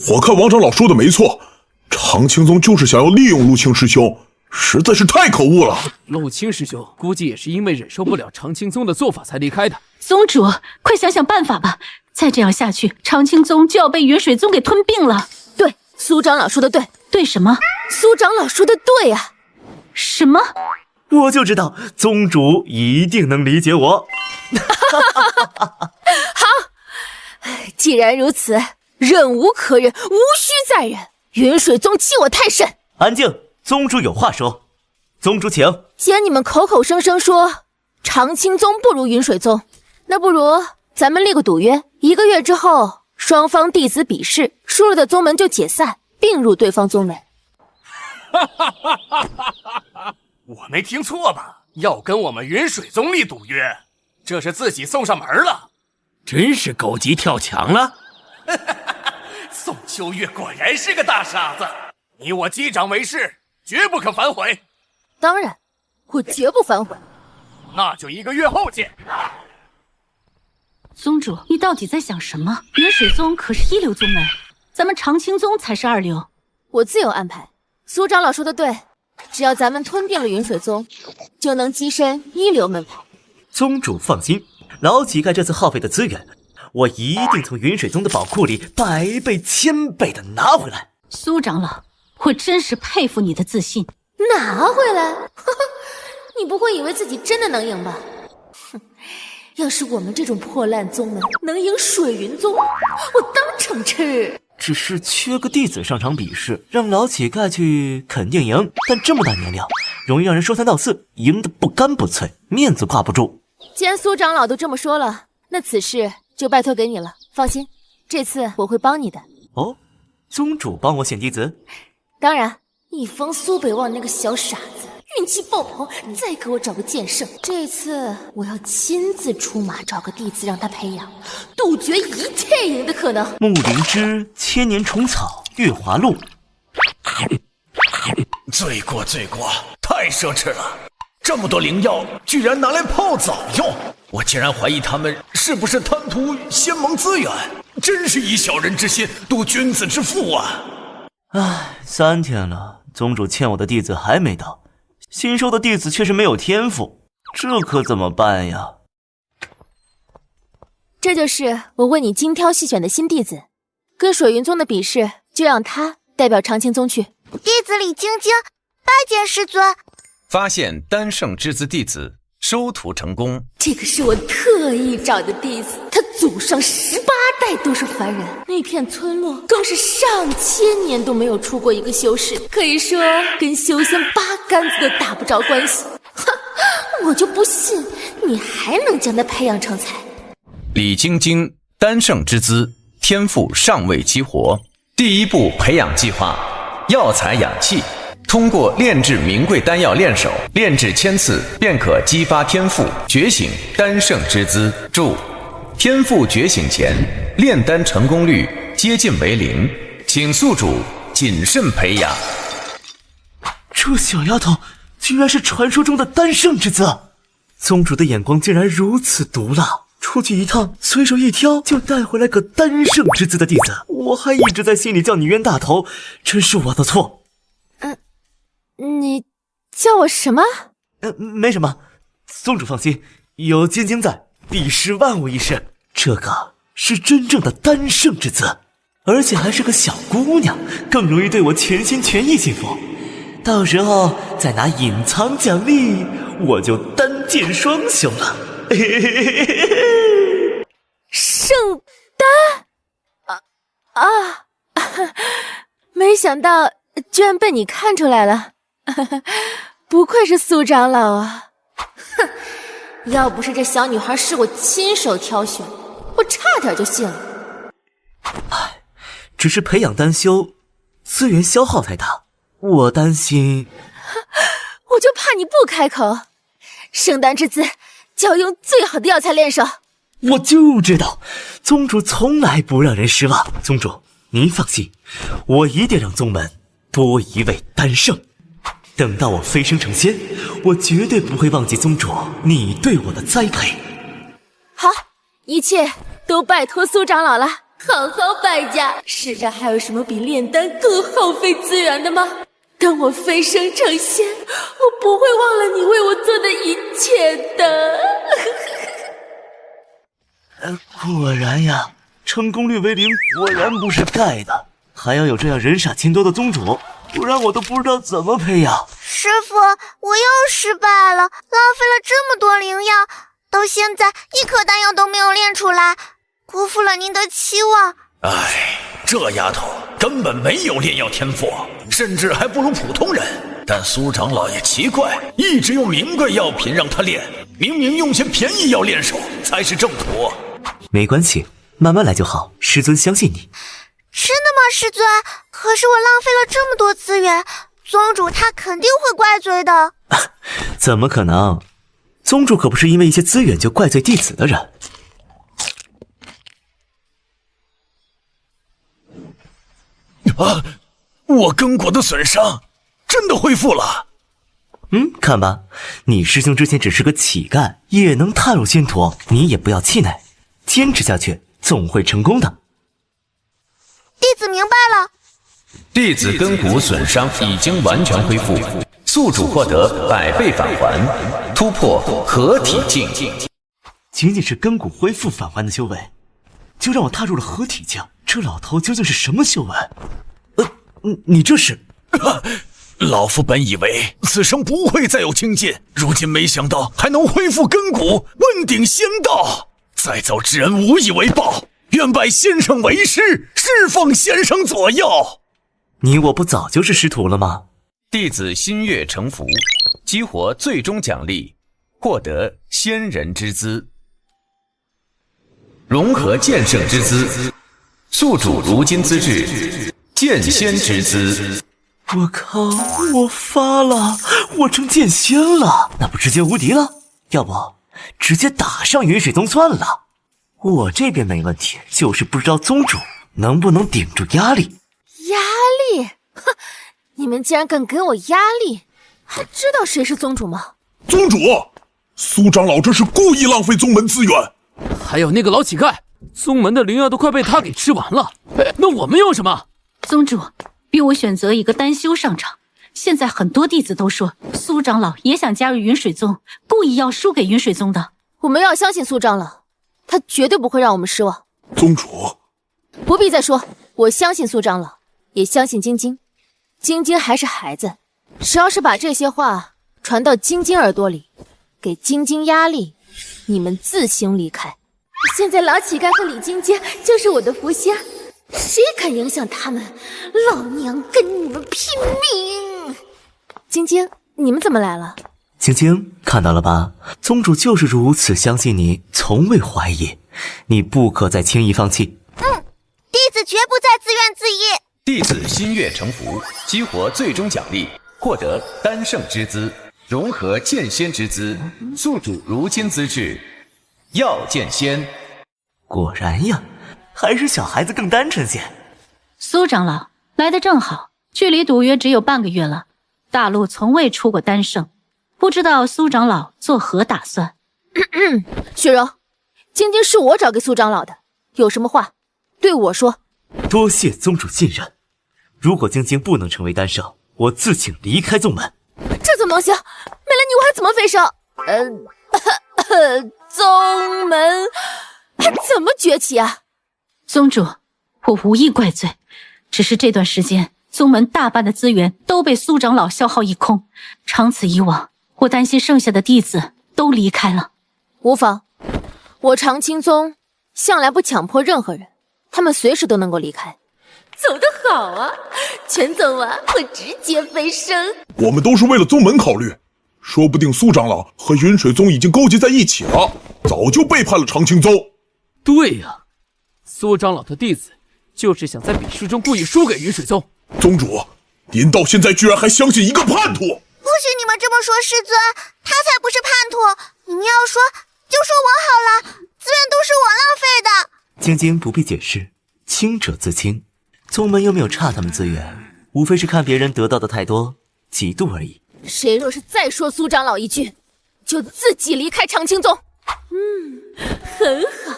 我看王长老说的没错，长青宗就是想要利用陆青师兄，实在是太可恶了。陆青师兄估计也是因为忍受不了长青宗的做法才离开的。宗主，快想想办法吧！再这样下去，长青宗就要被云水宗给吞并了。对，苏长老说的对。对什么？苏长老说的对啊。什么？我就知道宗主一定能理解我。好，既然如此，忍无可忍，无需再忍。云水宗欺我太甚。安静，宗主有话说。宗主请。既然你们口口声声说长青宗不如云水宗，那不如咱们立个赌约，1个月之后双方弟子比试，输了的宗门就解散，并入对方宗门。我没听错吧？要跟我们云水宗立赌约，这是自己送上门了。真是狗急跳墙了。宋秋月果然是个大傻子，你我击掌为誓，绝不可反悔。当然，我绝不反悔。那就1个月后见。宗主，你到底在想什么？云水宗可是1流宗门，咱们长青宗才是2流。我自有安排。苏长老说的对，只要咱们吞并了云水宗，就能跻身一流门派。宗主放心，老乞丐这次耗费的资源，我一定从云水宗的宝库里100倍、1000倍的拿回来。苏长老，我真是佩服你的自信。拿回来？呵呵，你不会以为自己真的能赢吧？哼，要是我们这种破烂宗门能赢水云宗，我当场吃。只是缺个弟子上场比试，让老乞丐去肯定赢，但这么大年龄，容易让人说三道四，赢得不干不脆，面子挂不住。既然苏长老都这么说了，那此事就拜托给你了。放心，这次我会帮你的。哦，宗主帮我选弟子？当然，一方苏北望那个小傻子运气爆棚，再给我找个剑圣。这次我要亲自出马找个弟子让他培养，杜绝一切赢的可能。木灵芝、千年虫草、月华露。罪过罪过，太奢侈了！这么多灵药居然拿来泡澡用，我竟然怀疑他们是不是贪图仙盟资源，真是以小人之心度君子之腹啊！唉，3天了，宗主欠我的弟子还没到，新收的弟子却是没有天赋，这可怎么办呀？这就是我为你精挑细选的新弟子，跟水云宗的比试就让他代表长青宗去。弟子李晶晶，拜见师尊。发现丹圣之资弟子，收徒成功。这个是我特意找的弟子，他祖上18代都是凡人，那片村落更是上千年都没有出过一个修士，可以说跟修仙8竿子都打不着关系。哼，我就不信你还能将他培养成才。李晶晶，丹圣之资，天赋尚未激活。第1步培养计划，药材养气。通过炼制名贵丹药炼手，炼制1000次便可激发天赋，觉醒丹圣之资。注：天赋觉醒前，炼丹成功率接近为0，请宿主谨慎培养。这小丫头居然是传说中的丹圣之资，宗主的眼光竟然如此毒辣，出去一趟随手一挑就带回来个丹圣之资的弟子，我还一直在心里叫你冤大头，真是我的错。你叫我什么？没什么，宗主放心，有晶晶在，必是万无一失。这个是真正的丹圣之资，而且还是个小姑娘，更容易对我全心全意信服。到时候再拿隐藏奖励，我就单剑双雄了。圣丹没想到居然被你看出来了。不愧是苏长老啊！哼，要不是这小女孩是我亲手挑选，我差点就信了。唉，只是培养丹修，资源消耗太大，我担心。我就怕你不开口。圣丹之资，就要用最好的药材炼手。我就知道，宗主从来不让人失望。宗主，您放心，我一定让宗门多一位丹圣。等到我飞升成仙，我绝对不会忘记宗主你对我的栽培。好，一切都拜托苏长老了，好好败家。世上还有什么比炼丹更耗费资源的吗？等我飞升成仙，我不会忘了你为我做的一切的。果然呀，成功率为0，果然不是盖的。还要有这样人傻钱多的宗主，不然我都不知道怎么培养。师傅，我又失败了，浪费了这么多灵药，到现在一颗丹药都没有炼出来，辜负了您的期望。唉，这丫头根本没有炼药天赋，甚至还不如普通人。但苏长老也奇怪，一直用名贵药品让她炼，明明用些便宜药炼手才是正途。没关系，慢慢来就好，师尊相信你。真的吗，师尊？可是我浪费了这么多资源，宗主他肯定会怪罪的。怎么可能？宗主可不是因为一些资源就怪罪弟子的人。我根果的损伤真的恢复了。看吧，你师兄之前只是个乞丐，也能踏入仙途，你也不要气馁，坚持下去，总会成功的。弟子明白了。弟子根骨损伤已经完全恢复，宿主获得100倍返还，突破合体境。仅仅是根骨恢复返还的修为，就让我踏入了合体境。这老头究竟是什么修为？你这是？老夫本以为此生不会再有精进，如今没想到还能恢复根骨，问鼎仙道。再造之恩无以为报，愿拜先生为师，侍奉先生左右。你我不早就是师徒了吗？弟子心悦诚服，激活最终奖励，获得仙人之姿，融合剑圣之姿，宿主如今资质剑仙之姿。我靠，我发了，我成剑仙了，那不直接无敌了？要不直接打上云水宗算了。我这边没问题，就是不知道宗主能不能顶住压力。压力？哼，你们竟然敢给我压力，还知道谁是宗主吗？宗主，苏长老这是故意浪费宗门资源。还有那个老乞丐，宗门的灵药都快被他给吃完了，那我们用什么？宗主，逼我选择一个单修上场。现在很多弟子都说苏长老也想加入云水宗，故意要输给云水宗的。我们要相信苏长老，他绝对不会让我们失望。宗主，不必再说，我相信苏长老，也相信晶晶。晶晶还是孩子，谁要是把这些话传到晶晶耳朵里，给晶晶压力，你们自行离开。现在老乞丐和李晶晶就是我的福星，谁敢影响他们，老娘跟你们拼命！晶晶，你们怎么来了？晶晶，看到了吧？宗主就是如此相信你，从未怀疑，你不可再轻易放弃。弟子绝不再自怨自艾。弟子心悦诚服，激活最终奖励，获得丹圣之姿，融合剑仙之姿，宿主如今资质药剑仙。果然呀，还是小孩子更单纯些。苏长老来得正好，距离赌约只有半个月了，大陆从未出过丹圣，不知道苏长老作何打算？雪柔，晶晶是我找给苏长老的，有什么话对我说。多谢宗主信任，如果晶晶不能成为丹圣，我自请离开宗门。这怎么能行？没了你我还怎么飞升？宗门还怎么崛起啊？宗主，我无意怪罪，只是这段时间宗门大半的资源都被苏长老消耗一空，长此以往，我担心剩下的弟子都离开了。无妨，我长青宗向来不强迫任何人，他们随时都能够离开。走得好啊，全走完我直接飞升。我们都是为了宗门考虑，说不定苏长老和云水宗已经勾结在一起了，早就背叛了长青宗。对呀，苏长老的弟子就是想在比试中故意输给云水宗。宗主，您到现在居然还相信一个叛徒！不许你们这么说，师尊，他才不是叛徒。你们要说就说我好了，资源都是我浪费的。晶晶不必解释，清者自清，宗门又没有差他们资源，无非是看别人得到的太多，嫉妒而已。谁若是再说苏长老一句，就自己离开长青宗。很好，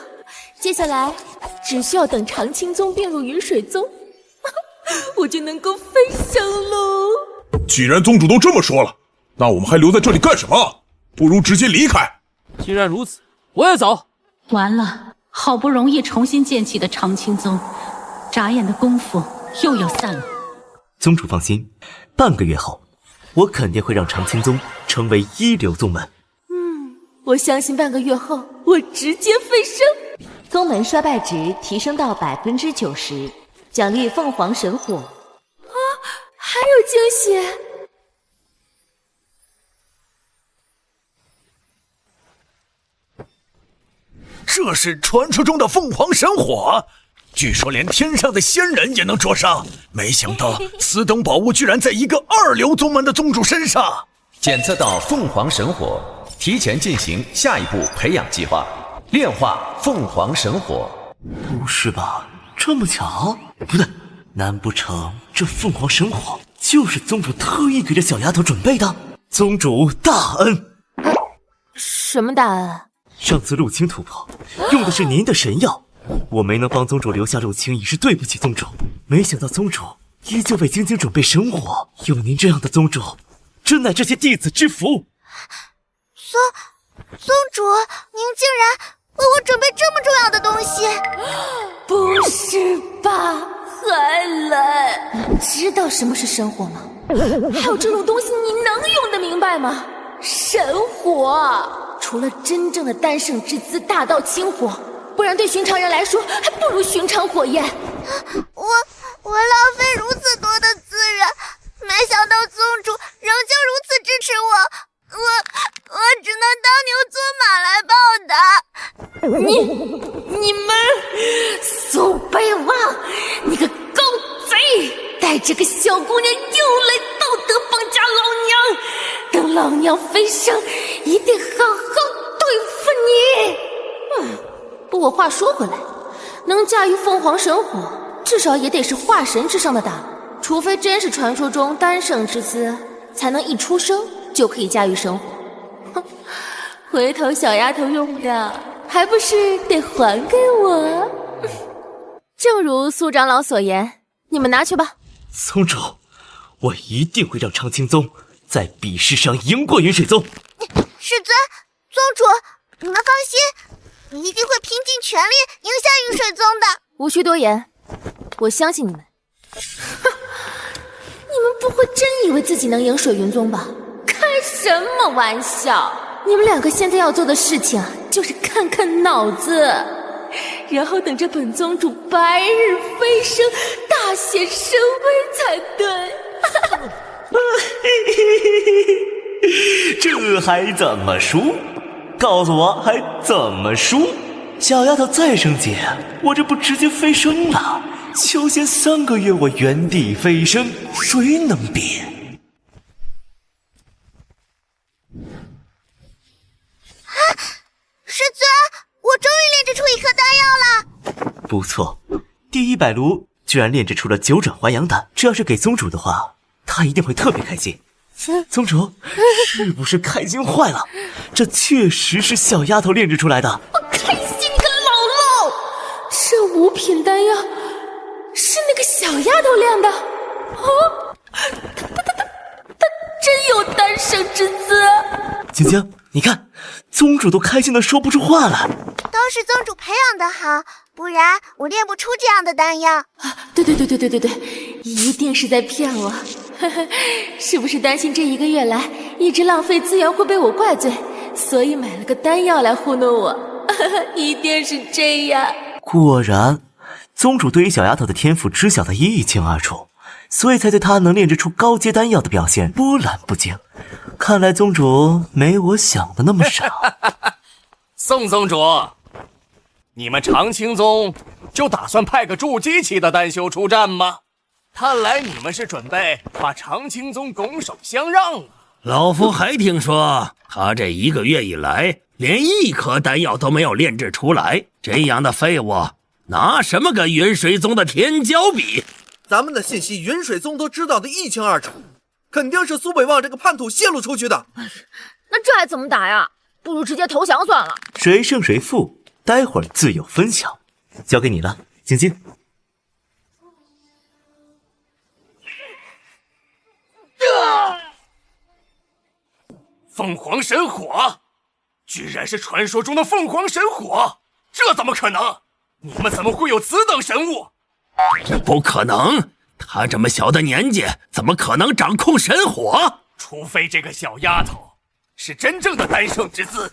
接下来只需要等长青宗并入云水宗，我就能够飞升喽。既然宗主都这么说了，那我们还留在这里干什么？不如直接离开。既然如此，我也走。完了，好不容易重新建起的长青宗，眨眼的功夫又要散了。宗主放心，半个月后，我肯定会让长青宗成为一流宗门。我相信半个月后我直接飞升。宗门衰败值提升到90%，奖励凤凰神火。啊，还有惊喜！这是传说中的凤凰神火，据说连天上的仙人也能灼伤。没想到此等宝物居然在一个二流宗门的宗主身上。检测到凤凰神火，提前进行下一步培养计划，炼化凤凰神火。不是吧？这么巧？不对，难不成这凤凰神火就是宗主特意给这小丫头准备的？宗主大恩！什么大恩？上次陆清突破用的是您的神药，我没能帮宗主留下陆清，已是对不起宗主。没想到宗主依旧为晶晶准备神火，有您这样的宗主，真乃这些弟子之福。宗主，您竟然为我准备这么重要的东西？不是吧，海兰？你知道什么是神火吗？还有这种东西你能用得明白吗？神火，除了真正的丹圣之姿大道清火，不然对寻常人来说还不如寻常火焰。我浪费如此多的资源，没想到宗主仍旧如此支持我只能当牛做马来报答。你们苏北王，你个狗贼，带着个小姑娘又来道德绑架老娘，等老娘飞升一定好好对付你。不过话说回来，能驾驭凤凰神火，至少也得是化神之上的大佬，除非真是传说中丹圣之姿，才能一出生就可以驾驭神火。哼，回头小丫头用的，还不是得还给我？正如苏长老所言，你们拿去吧。宗主，我一定会让长青宗在比试上赢过云水宗。世尊，宗主，你们放心，我一定会拼尽全力赢下云水宗的。无需多言，我相信你们。哼，你们不会真以为自己能赢水云宗吧？开什么玩笑！你们两个现在要做的事情就是看看脑子，然后等着本宗主白日飞升，大显神威才对。这还怎么输？告诉我还怎么输？小丫头再生气，我这不直接飞升了？修仙3个月，我原地飞升，谁能比？师尊，我终于炼制出一颗丹药了。不错，第100炉居然炼制出了9转还阳丹，这要是给宗主的话，他一定会特别开心。宗主是不是开心坏了？这确实是小丫头炼制出来的。我开心你个姥姥！这5品丹药是那个小丫头炼的？哦，她真有丹圣之姿。晶晶，你看，宗主都开心的说不出话来。都是宗主培养的好，不然我炼不出这样的丹药。对，一定是在骗我。是不是担心这1个月来一直浪费资源会被我怪罪，所以买了个丹药来糊弄我？一定是这样。果然，宗主对于小丫头的天赋知晓的一清二楚，所以才对她能炼制出高阶丹药的表现波澜不惊。看来宗主没我想的那么傻。宋宗主，你们长青宗就打算派个筑基期的丹修出战吗？看来你们是准备把长青宗拱手相让了。老夫还听说他这1个月以来连1颗丹药都没有炼制出来，这样的废物拿什么跟云水宗的天骄比？咱们的信息云水宗都知道的一清二楚，肯定是苏北望这个叛徒泄露出去的。那这还怎么打呀？不如直接投降算了。谁胜谁负，待会儿自有分晓。交给你了，晶晶。凤凰神火，居然是传说中的凤凰神火，这怎么可能？你们怎么会有此等神物？这不可能，他这么小的年纪，怎么可能掌控神火？除非这个小丫头是真正的丹圣之姿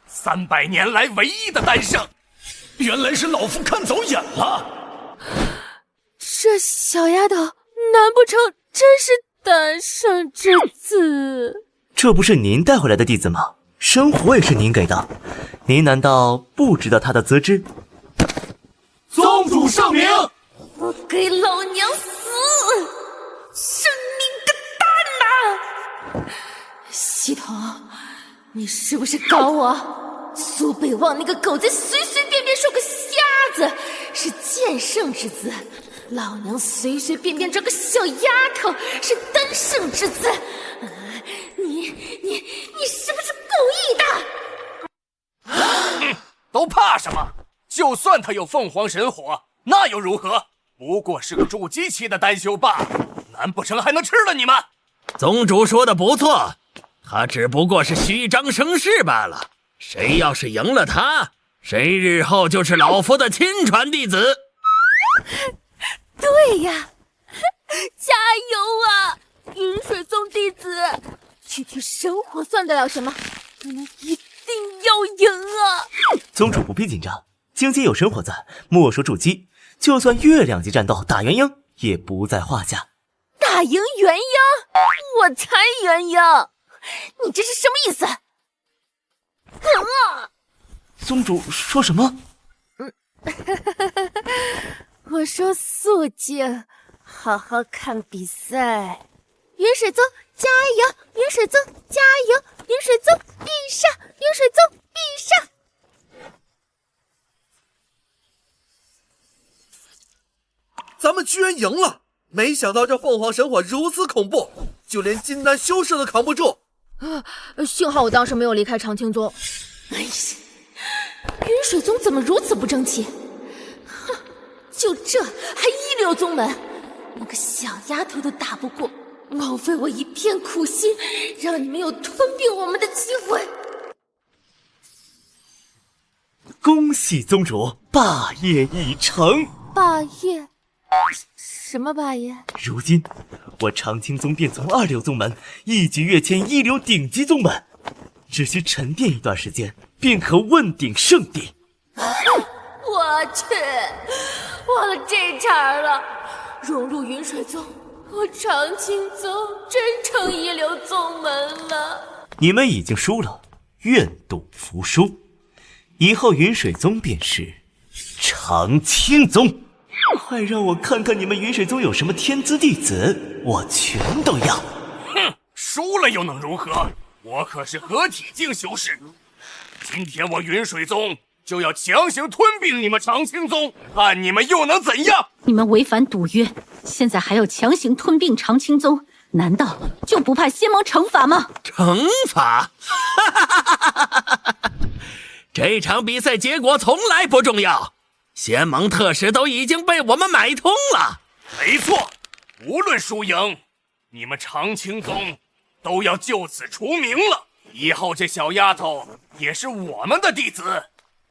，300年来唯一的丹圣。原来是老夫看走眼了。这小丫头难不成真是丹圣之子？这不是您带回来的弟子吗？神火也是您给的，您难道不知道他的资质？宗主圣明！我给老娘死！生你个蛋呐！系统，你是不是搞我？苏北望那个狗贼随随便便说个瞎子是剑圣之姿，老娘随随便便这个小丫头是丹圣之姿。你是不是故意的？都怕什么？就算他有凤凰神火，那又如何？不过是个筑基期的丹修罢了，难不成还能吃了你们？宗主说的不错，他只不过是虚张声势罢了。谁要是赢了他，谁日后就是老夫的亲传弟子。对呀，加油啊，云水宗弟子！区区神火算得了什么？我们一定要赢啊！宗主不必紧张，京街有神火在，莫说筑基，就算月亮级战斗打元婴也不在话下。打赢元婴？我才元婴！你这是什么意思？宗主说什么？我说肃静，好好看比赛。云水宗加油！云水宗加油！云水宗必胜！云水宗必胜！咱们居然赢了！没想到这凤凰神火如此恐怖，就连金丹修士都扛不住。幸好我当时没有离开长青宗。哎呀，云水宗怎么如此不争气？哼，就这还一流宗门，那个小丫头都打不过，枉费我一片苦心，让你们有吞并我们的机会。恭喜宗主霸业已成！霸业？什么霸业？如今我长青宗便从2流宗门一举跃迁1流顶级宗门，只需沉淀一段时间，便可问鼎圣地。我去，忘了这茬了。融入云水宗，我长青宗真成1流宗门了。你们已经输了，愿赌服输。以后云水宗便是长青宗。快让我看看你们云水宗有什么天资弟子，我全都要。哼，输了又能如何？我可是合体境修士，今天我云水宗就要强行吞并你们长青宗，看你们又能怎样？你们违反赌约，现在还要强行吞并长青宗，难道就不怕仙盟惩罚吗？惩罚？这场比赛结果从来不重要，仙盟特使都已经被我们买通了。没错，无论输赢，你们长青宗都要就此除名了。以后这小丫头也是我们的弟子，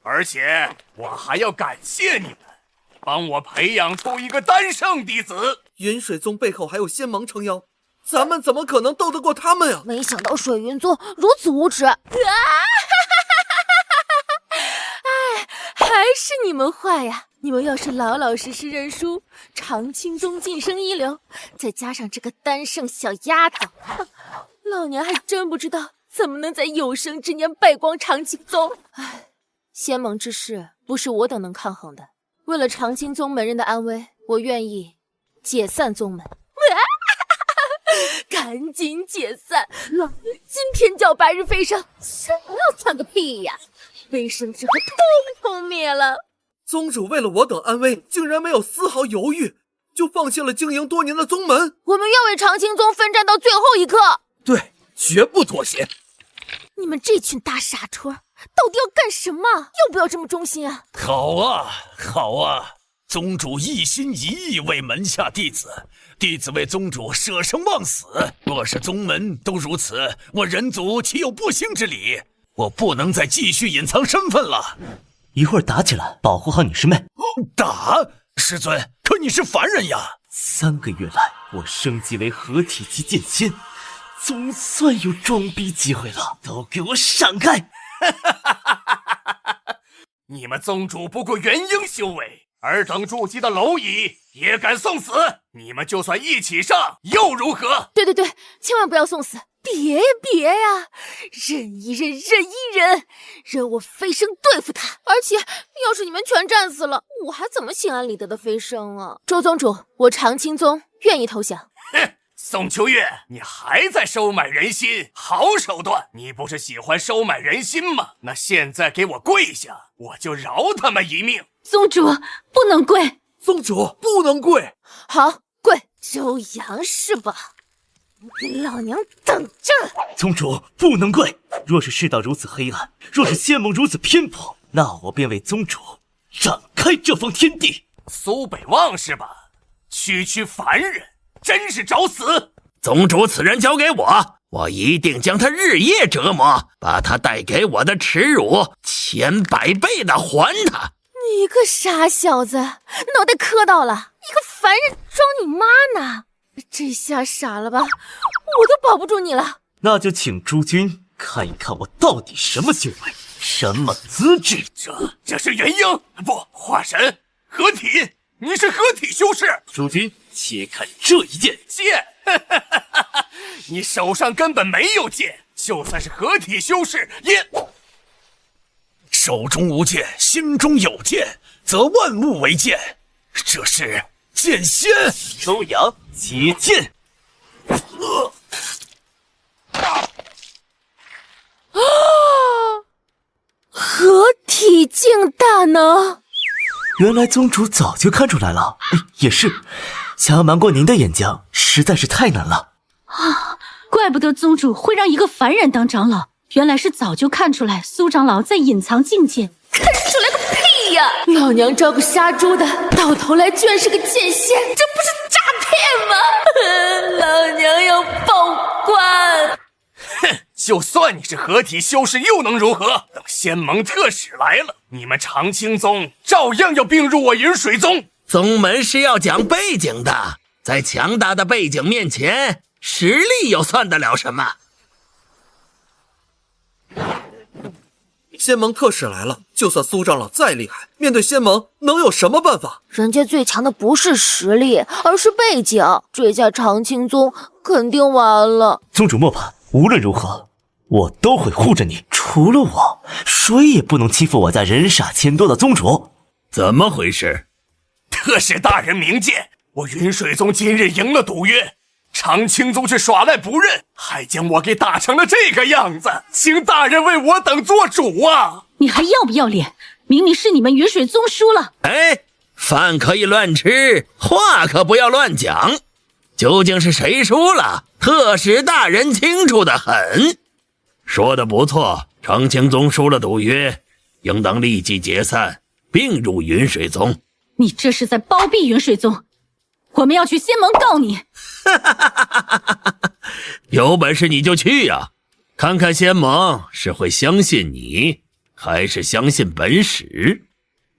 而且我还要感谢你们，帮我培养出一个丹圣弟子。云水宗背后还有仙盟撑腰，咱们怎么可能斗得过他们呀？没想到水云宗如此无耻！还是你们坏呀！你们要是老老实实认输，长青宗晋升1流，再加上这个丹圣小丫头，老娘还真不知道怎么能在有生之年败光长青宗。唉，仙盟之事不是我等能抗衡的。为了长青宗门人的安危，我愿意解散宗门。赶紧解散！老娘今天叫白日飞升，想要算个屁呀！飞升之后通通灭了。宗主为了我等安危，竟然没有丝毫犹豫，就放弃了经营多年的宗门。我们要为长青宗奋战到最后一刻。对，绝不妥协。你们这群大傻春，到底要干什么？要不要这么忠心啊？好啊，好啊！宗主一心一意为门下弟子，弟子为宗主舍生忘死。若是宗门都如此，我人族岂有不兴之理？我不能再继续隐藏身份了。一会儿打起来，保护好你师妹。打？师尊，可你是凡人呀！3个月来，我升级为合体级剑仙，总算有装逼机会了，都给我闪开！你们宗主不过元婴修为，尔等筑基的蝼蚁也敢送死？你们就算一起上又如何？对，千万不要送死！别呀，忍一忍，忍一忍，任我飞升对付他。而且要是你们全战死了，我还怎么心安理得的飞升啊？周宗主，我长青宗愿意投降。哼，宋秋月，你还在收买人心，好手段！你不是喜欢收买人心吗？那现在给我跪下，我就饶他们一命。宗主不能跪，宗主不能跪。好，跪，周阳是吧？给老娘等着！宗主不能跪，若是世道如此黑暗，若是仙盟如此偏颇，那我便为宗主展开这方天地。苏北望是吧？区凡人，真是找死！宗主此人交给我，我一定将他日夜折磨，把他带给我的耻辱千百倍的还他。你个傻小子，脑袋磕到了，一个凡人装你妈呢！这下傻了吧？我都保不住你了。那就请诸君看一看我到底什么修为，什么资质。这是元婴，不，化神合体，你是合体修士。诸君且看这一剑。剑，你手上根本没有剑，就算是合体修士也。手中无剑，心中有剑，则万物为剑。这是剑仙。周阳接剑。合体境大能，原来宗主早就看出来了。也是，想要瞒过您的眼睛，实在是太难了。怪不得宗主会让一个凡人当长老，原来是早就看出来苏长老在隐藏境界。看出来个屁呀！老娘招个杀猪的，到头来居然是个剑仙，这不是诈骗吗？老娘要报官！哼，就算你是合体修士又能如何？等仙盟特使来了，你们长青宗照样要并入我云水宗。宗门是要讲背景的，在强大的背景面前，实力又算得了什么？仙盟特使来了，就算苏长老再厉害，面对仙盟能有什么办法？人家最强的不是实力，而是背景。这下长青宗肯定完了。宗主莫怕，无论如何，我都会护着你。除了我，谁也不能欺负我家人傻钱多的宗主。怎么回事？特使大人明鉴，我云水宗今日赢了赌约，长青宗却耍赖不认，还将我给打成了这个样子，请大人为我等做主啊！你还要不要脸？明明是你们云水宗输了。哎，饭可以乱吃，话可不要乱讲。究竟是谁输了？特使大人清楚得很。说得不错，长青宗输了赌约，应当立即解散，并入云水宗。你这是在包庇云水宗，我们要去仙盟告你。有本事你就去呀，看看仙盟是会相信你，还是相信本使。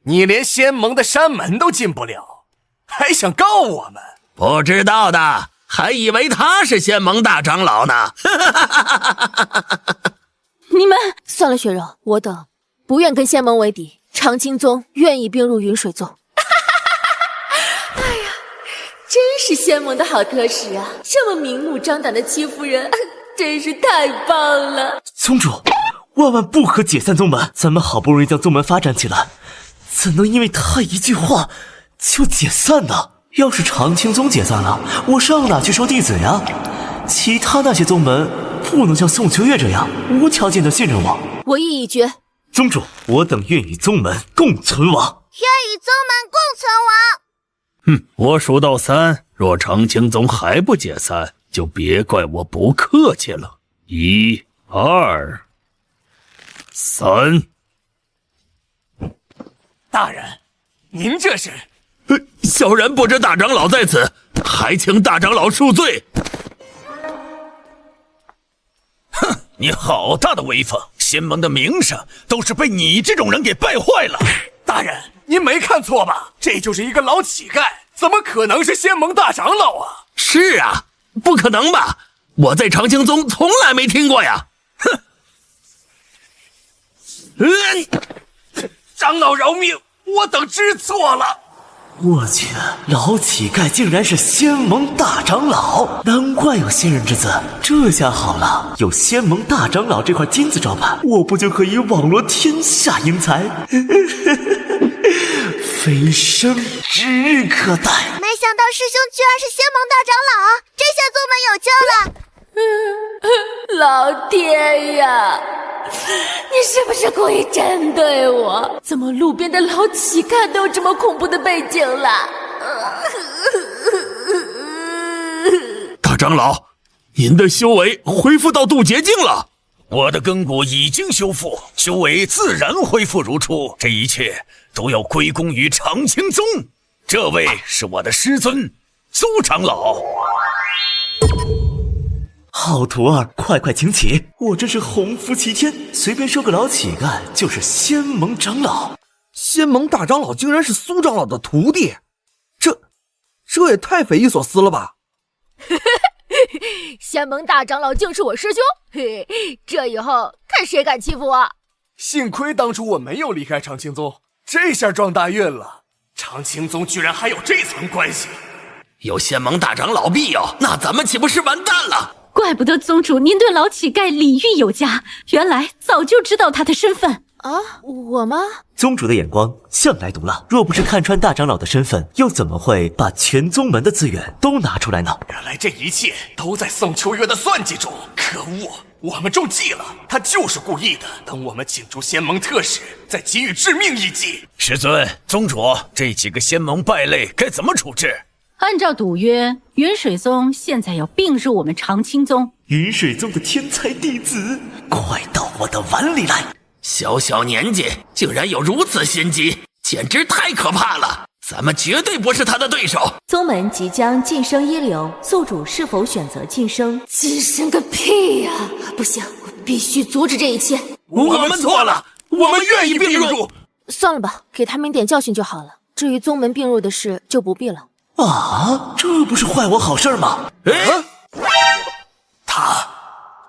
你连仙盟的山门都进不了，还想告我们？不知道的还以为他是仙盟大长老呢。你们算了，雪柔，我等不愿跟仙盟为敌，长青宗愿意并入云水宗。哎呀，真是仙盟的好特使啊，这么明目张胆的欺负人，真是太棒了。宗主，万万不可解散宗门，咱们好不容易将宗门发展起来，怎能因为他一句话就解散呢？要是长青宗解散了，我上哪去收弟子呀？其他那些宗门不能像宋秋月这样无条件的信任我。我意已决。宗主，我等愿与宗门共存亡。愿与宗门共存亡。我数到3，若长青宗还不解散，就别怪我不客气了。1、2、3。大人，您这是？小人不知大长老在此，还请大长老恕罪。哼，你好大的威风！仙盟的名声都是被你这种人给败坏了。大人，您没看错吧？这就是一个老乞丐，怎么可能是仙盟大长老啊？是啊，不可能吧？我在长青宗从来没听过呀！哼！长老饶命，我等知错了。我去，老乞丐竟然是仙盟大长老，难怪有仙人之子。这下好了，有仙盟大长老这块金字招牌，我不就可以网罗天下英才？飞升指日可待。没想到师兄居然是仙盟大长老，这下宗门有救了。老天呀，你是不是故意针对我？怎么路边的老乞丐都有这么恐怖的背景了？大长老，您的修为恢复到渡劫境了。我的根骨已经修复，修为自然恢复如初，这一切都要归功于长青宗。这位是我的师尊苏长老。好徒儿，快快请起！我真是鸿福齐天，随便收个老乞丐就是仙盟长老。仙盟大长老竟然是苏长老的徒弟，这也太匪夷所思了吧！仙盟大长老竟是我师兄，嘿，这以后看谁敢欺负我！幸亏当初我没有离开长青宗，这下撞大运了。长青宗居然还有这层关系，有仙盟大长老庇佑，那咱们岂不是完蛋了？怪不得宗主您对老乞丐礼遇有加，原来早就知道他的身份啊！我吗？宗主的眼光向来毒辣，若不是看穿大长老的身份，又怎么会把全宗门的资源都拿出来呢？原来这一切都在宋秋月的算计中，可恶！我们中计了，他就是故意的。等我们请出仙盟特使，再给予致命一击。师尊，宗主，这几个仙盟败类该怎么处置？按照赌约，云水宗现在要并入我们长青宗。云水宗的天才弟子，快到我的碗里来！小小年纪竟然有如此心机，简直太可怕了！咱们绝对不是他的对手。宗门即将晋升一流，宿主是否选择晋升？晋升个屁呀！不行，我必须阻止这一切。我们错了，我们愿意并入。算了吧，给他们一点教训就好了。至于宗门并入的事，就不必了。啊，这不是坏我好事吗？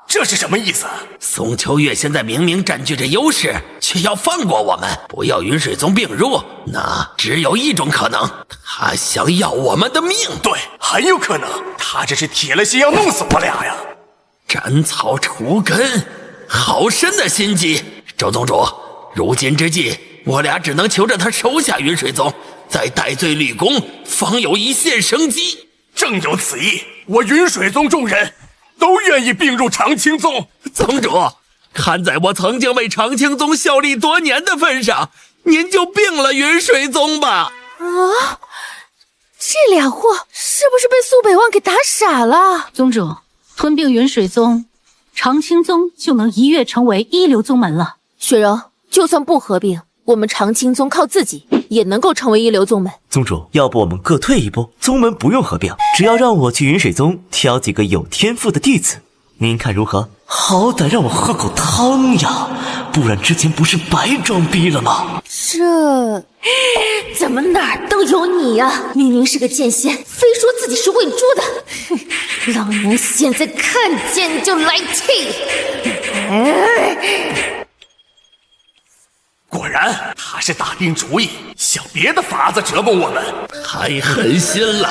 这是什么意思？宋秋月现在明明占据着优势，却要放过我们，不要云水宗并入，那只有一种可能，他想要我们的命。对，很有可能，他这是铁了心要弄死我俩呀！斩草除根，好深的心机。周宗主，如今之计，我俩只能求着他收下云水宗，再戴罪立功，方有一线生机。正有此意，我云水宗众人都愿意并入长青宗。宗主，看在我曾经为长青宗效力多年的份上，您就并了云水宗吧。啊，这俩货是不是被苏北望给打傻了？宗主，吞并云水宗，长青宗就能一跃成为一流宗门了。雪柔，就算不合并，我们长青宗靠自己也能够成为一流宗门。宗主，要不我们各退一步，宗门不用合并，只要让我去云水宗挑几个有天赋的弟子，您看如何？好歹让我喝口汤呀，不然之前不是白装逼了吗？这怎么哪儿都有你呀？明明是个剑仙，非说自己是喂猪的。老娘现在看见你就来气！果然，他是打定主意想别的法子折磨我们，太狠心了，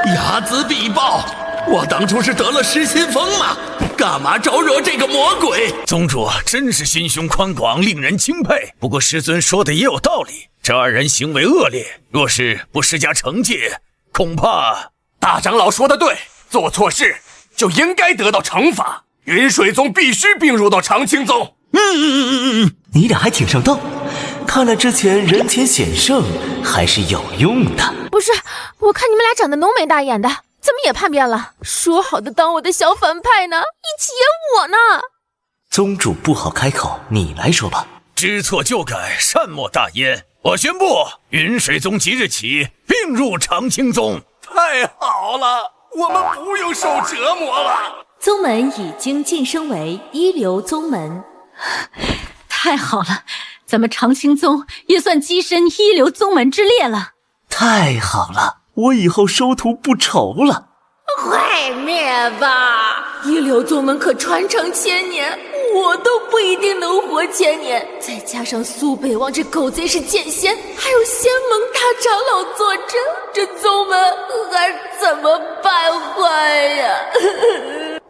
睚眦必报。我当初是得了失心疯吗？干嘛招惹这个魔鬼？宗主真是心胸宽广，令人钦佩。不过师尊说的也有道理，这二人行为恶劣，若是不施加惩戒，恐怕……大长老说的对，做错事就应该得到惩罚。云水宗必须并入到长青宗。你俩还挺上道，看来之前人前显圣还是有用的。不是，我看你们俩长得浓眉大眼的，怎么也叛变了？说好的当我的小反派呢？一起演我呢？宗主不好开口，你来说吧。知错就改，善莫大焉。我宣布，云水宗即日起并入长青宗。太好了，我们不用受折磨了。宗门已经晋升为一流宗门。太好了，咱们长青宗也算跻身一流宗门之列了。太好了，我以后收徒不愁了。毁灭吧！一流宗门可传承千年，我都不一定能活千年。再加上苏北望这狗贼是剑仙，还有仙盟大长老坐镇，这宗门还怎么败坏呀？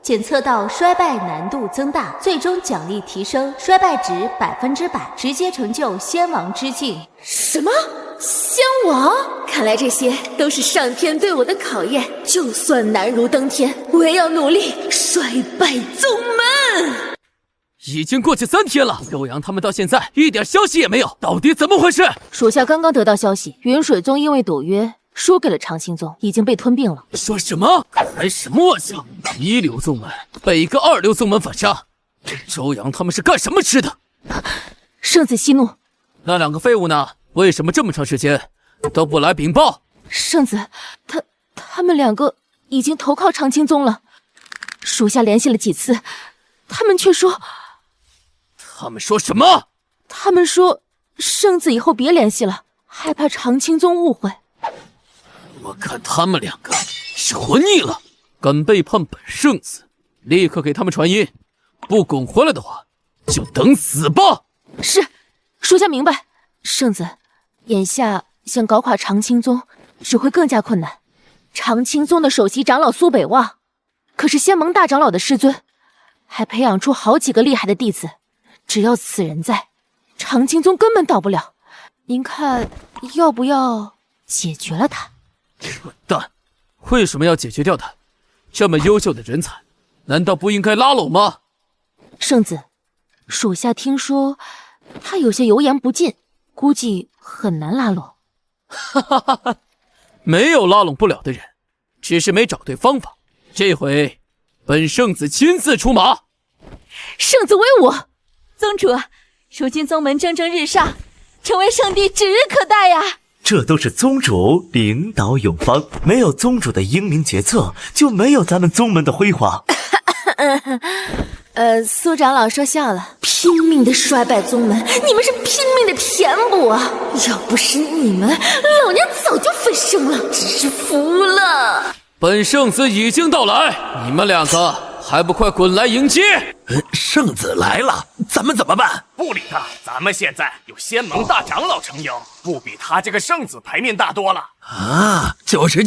检测到衰败难度增大，最终奖励提升，衰败值100%，直接成就仙王之境。什么？仙王？看来这些都是上天对我的考验。就算难如登天，我也要努力衰败宗门。已经过去3天了，周阳他们到现在一点消息也没有，到底怎么回事？属下刚刚得到消息，云水宗因为赌约输给了长青宗，已经被吞并了。说什么？开什么玩笑！一流宗门被一个二流宗门反杀，这周阳他们是干什么吃的？圣子息怒。那2个废物呢？为什么这么长时间都不来禀报？圣子，他们2个已经投靠长青宗了。属下联系了几次，他们却说……他们说什么？他们说圣子以后别联系了，害怕长青宗误会。我看他们两个是活腻了，敢背叛本圣子，立刻给他们传音，不滚回来的话，就等死吧。是，属下明白。圣子，眼下想搞垮长青宗，只会更加困难。长青宗的首席长老苏北望，可是仙盟大长老的师尊，还培养出好几个厉害的弟子。只要此人在，长青宗根本倒不了。您看，要不要解决了他？蠢蛋！为什么要解决掉他？这么优秀的人才，难道不应该拉拢吗？圣子，属下听说他有些油盐不进，估计很难拉拢。哈哈哈哈！没有拉拢不了的人，只是没找对方法。这回，本圣子亲自出马。圣子威武！宗主，如今宗门蒸蒸日上，成为圣地指日可待呀！这都是宗主领导有方，没有宗主的英明决策，就没有咱们宗门的辉煌。苏长老说笑了，拼命的衰败宗门，你们是拼命的填补啊！要不是你们，老娘早就分生了，真是服了。本圣子已经到来，你们两个还不快滚来迎接！圣子来了，咱们怎么办？不理他，咱们现在有仙盟大长老撑腰，不比他这个圣子牌面大多了啊！就是，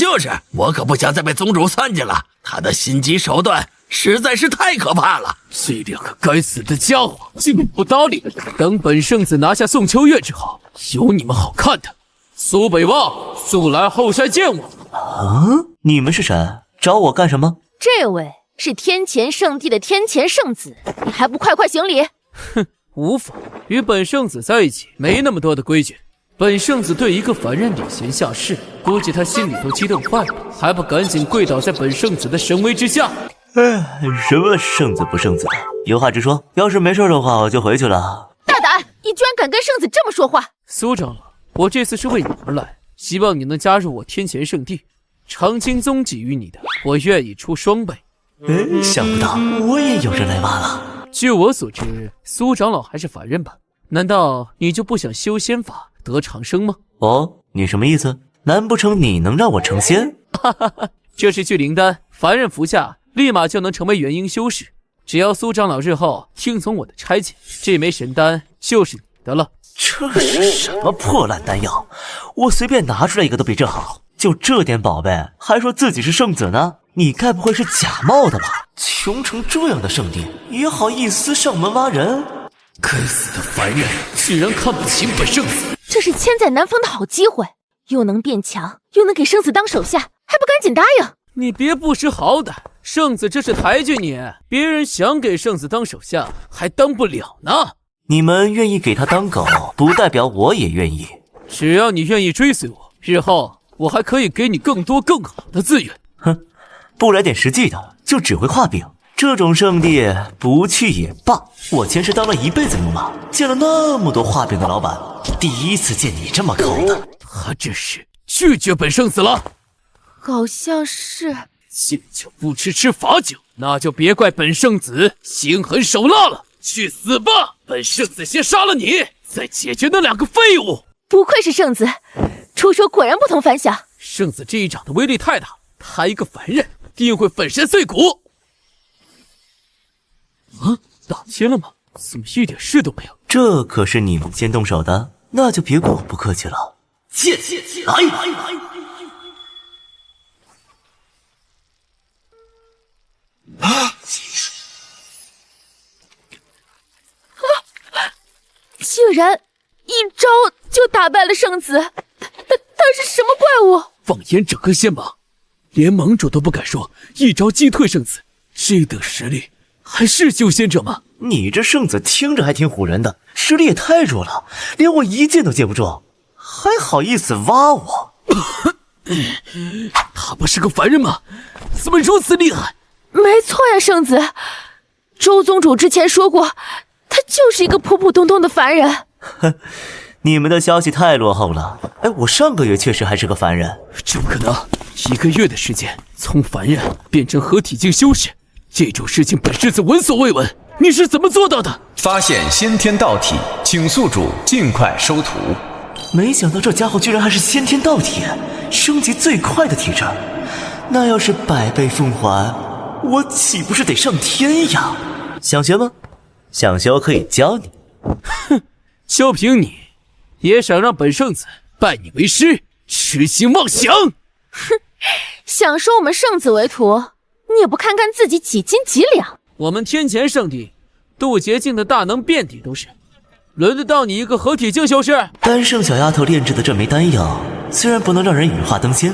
我可不想再被宗主算计了，他的心机手段实在是太可怕了。这两个该死的家伙竟不搭理，等本圣子拿下宋秋月之后，有你们好看的。苏北望，速来后山见我。啊！你们是谁？找我干什么？这位是天前圣地的天前圣子，你还不快行礼？哼，无妨，与本圣子在一起没那么多的规矩。本圣子对一个凡人礼贤下士，估计他心里都激动坏了，还不赶紧跪倒在本圣子的神威之下？什么圣子不圣子，有话直说。要是没事的话，我就回去了。大胆！你居然敢跟圣子这么说话！苏长老，我这次是为你而来，希望你能加入我天前圣地。长青宗给予你的，我愿意出双倍。想不到我也有人来挖了。据我所知，苏长老还是凡人吧？难道你就不想修仙法得长生吗？哦，你什么意思？难不成你能让我成仙？哈哈哈，这是聚灵丹，凡人服下，立马就能成为元婴修士。只要苏长老日后听从我的差遣，这枚神丹就是你的了。这是什么破烂丹药？我随便拿出来一个都比这好。就这点宝贝，还说自己是圣子呢？你该不会是假冒的吧？穷成这样的圣地，也好意思上门挖人？该死的凡人，居然看不起本圣子！这是千载难逢的好机会，又能变强，又能给圣子当手下，还不赶紧答应？你别不识好歹，圣子这是抬举你，别人想给圣子当手下，还当不了呢。你们愿意给他当狗，不代表我也愿意。只要你愿意追随我，日后我还可以给你更多更好的资源。哼，不来点实际的，就只会画饼。这种圣地不去也罢。我前世当了一辈子牛马，见了那么多画饼的老板，第一次见你这么抠的。他这是拒绝本圣子了？好像是。见酒不吃罚酒，那就别怪本圣子心狠手辣了。去死吧！本圣子先杀了你，再解决那两个废物。不愧是圣子，出手果然不同凡响。圣子这一掌的威力太大，他一个凡人定会粉身碎骨。啊，打天了吗？怎么一点事都没有？这可是你们先动手的，那就别怪我不客气了。剑来！竟然一招就打败了圣子，他是什么怪物？放眼整个仙盟，连盟主都不敢说一招击退圣子，这等实力还是修仙者吗？你这圣子听着还挺唬人的，实力也太弱了，连我一剑都接不住，还好意思挖我？他不是个凡人吗？怎么如此厉害？没错呀，圣子，周宗主之前说过，他就是一个普普通通的凡人。哼，你们的消息太落后了。我上个月确实还是个凡人。这不可能，1个月的时间从凡人变成合体境修士，这种事情本世子闻所未闻，你是怎么做到的？发现先天道体，请宿主尽快收徒。没想到这家伙居然还是先天道体，升级最快的体质。那要是100倍奉还，我岂不是得上天呀？想学吗？想学我可以教你。哼，就凭你，也想让本圣子拜你为师，痴心妄想！哼，想收我们圣子为徒，你也不看看自己几斤几两？我们天前圣地，渡劫境的大能遍地都是，轮得到你一个合体境修士？丹圣小丫头炼制的这枚丹药，虽然不能让人羽化登仙，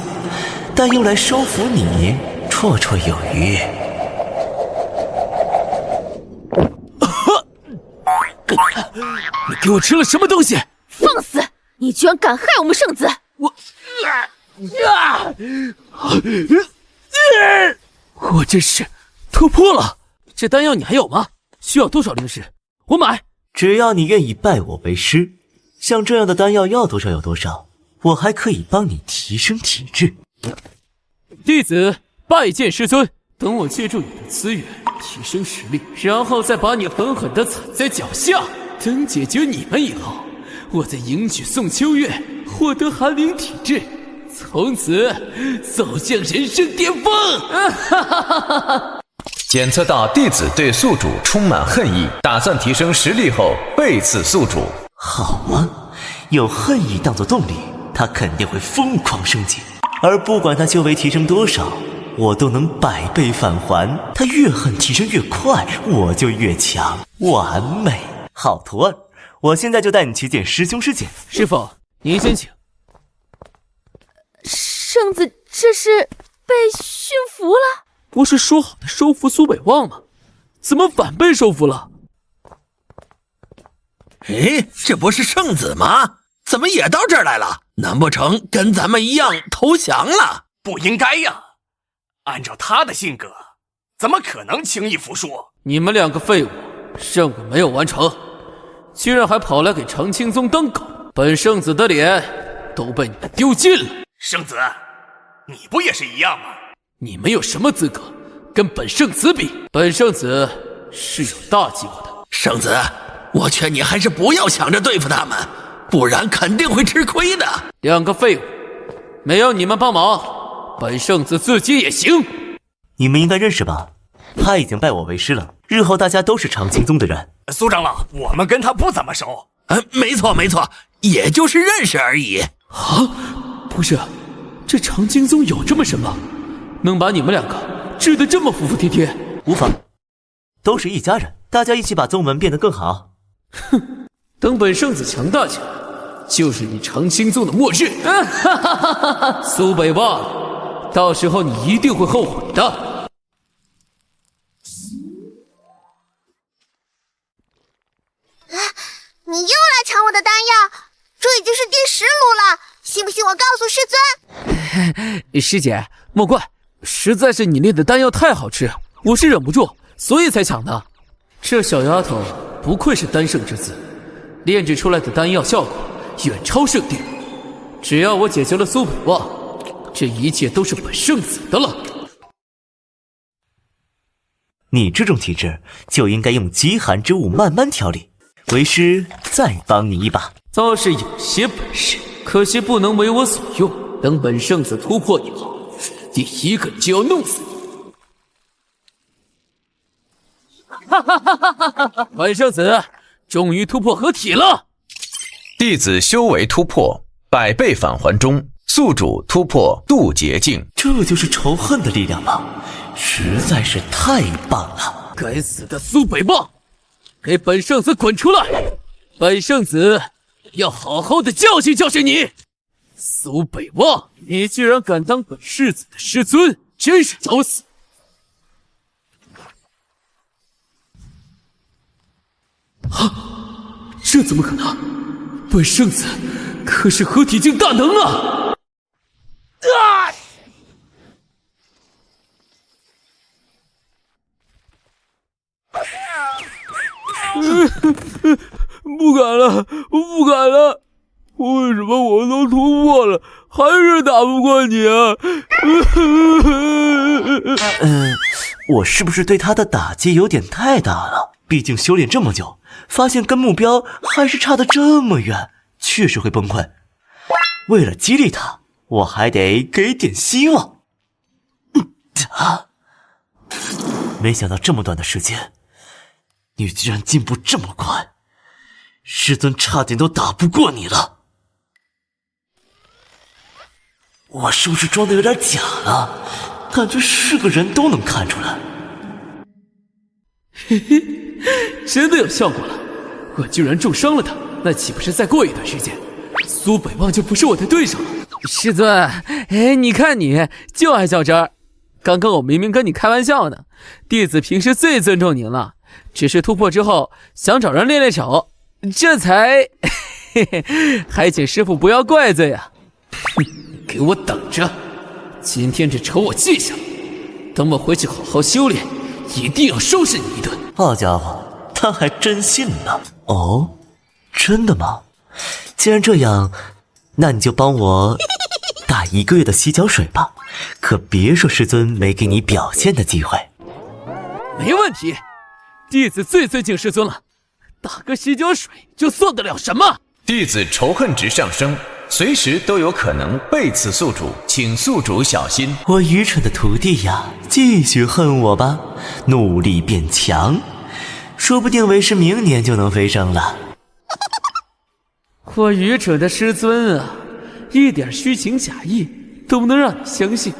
但用来收服你，绰绰有余。你给我吃了什么东西？放肆！你居然敢害我们圣子！我真是突破了！这丹药你还有吗？需要多少灵石？我买。只要你愿意拜我为师，像这样的丹药要多少有多少，我还可以帮你提升体质。弟子拜见师尊。等我借助你的资源提升实力，然后再把你狠狠地踩在脚下。等解决你们以后，我再迎娶宋秋月，获得寒灵体质，从此走向人生巅峰。检测到弟子对宿主充满恨意，打算提升实力后背刺宿主。好啊，有恨意当作动力，他肯定会疯狂升级，而不管他修为提升多少，我都能100倍返还。他越恨提升越快，我就越强，完美。好徒儿，我现在就带你去见师兄师姐。师傅，您先请。圣子这是被驯服了？不是说好的收服苏北望吗？怎么反被收服了？哎，这不是圣子吗？怎么也到这儿来了？难不成跟咱们一样投降了？不应该呀！按照他的性格，怎么可能轻易服输？你们2个废物，任务没有完成，居然还跑来给长青宗当狗，本圣子的脸都被你们丢尽了。圣子，你不也是一样吗？你们有什么资格跟本圣子比？本圣子是有大计划的。圣子，我劝你还是不要想着对付他们，不然肯定会吃亏的。2个废物，没有你们帮忙，本圣子自己也行。你们应该认识吧？他已经拜我为师了，日后大家都是长青宗的人。苏长老，我们跟他不怎么熟。没错没错，也就是认识而已。啊，不是，这长青宗有这么神吗？能把你们2个治得这么服服帖帖？无妨，都是一家人，大家一起把宗门变得更好。哼，等本圣子强大起来，就是你长青宗的末日。苏北望，到时候你一定会后悔的。你又来抢我的丹药，这已经是第10炉了，信不信我告诉师尊？师姐，莫怪，实在是你炼的丹药太好吃，我是忍不住，所以才抢的。这小丫头不愧是丹圣之子，炼制出来的丹药效果远超圣地。只要我解决了苏北望，这一切都是本圣子的了。你这种体质就应该用极寒之物慢慢调理，为师再帮你一把。倒是有些本事，可惜不能为我所用。等本圣子突破以后，第一个就要弄死你！本圣子终于突破合体了。弟子修为突破，100倍返还中。宿主突破渡劫境，这就是仇恨的力量吗？实在是太棒了！该死的苏北望，给本圣子滚出来！本圣子要好好的教训教训你！苏北望，你居然敢当本世子的师尊，真是找死！啊，这怎么可能？本圣子可是合体境大能啊！不敢了，不敢了！为什么我都突破了，还是打不过你啊？我是不是对他的打击有点太大了？毕竟修炼这么久，发现跟目标还是差得这么远，确实会崩溃。为了激励他，我还得给点希望。没想到这么短的时间，你居然进步这么快，师尊差点都打不过你了。我是不是装的有点假了？感觉是个人都能看出来。嘿嘿，真的有效果了！我居然重伤了他，那岂不是再过一段时间，苏北望就不是我的对手了？师尊，哎，你看你就爱较真儿。刚刚我明明跟你开玩笑呢，弟子平时最尊重您了，只是突破之后想找人练练手，这才嘿嘿，还请师傅不要怪罪啊！哼，给我等着！今天这仇我记下了，等我回去好好修炼，一定要收拾你一顿。好家伙，他还真信了。哦，真的吗？既然这样，那你就帮我打1个月的洗脚水吧，可别说师尊没给你表现的机会。没问题，弟子最尊敬师尊了，打个洗脚水就算得了什么？弟子仇恨值上升，随时都有可能背刺宿主，请宿主小心。我愚蠢的徒弟呀，继续恨我吧，努力变强，说不定为师明年就能飞升了。我愚蠢的师尊啊，一点虚情假意都能让你相信，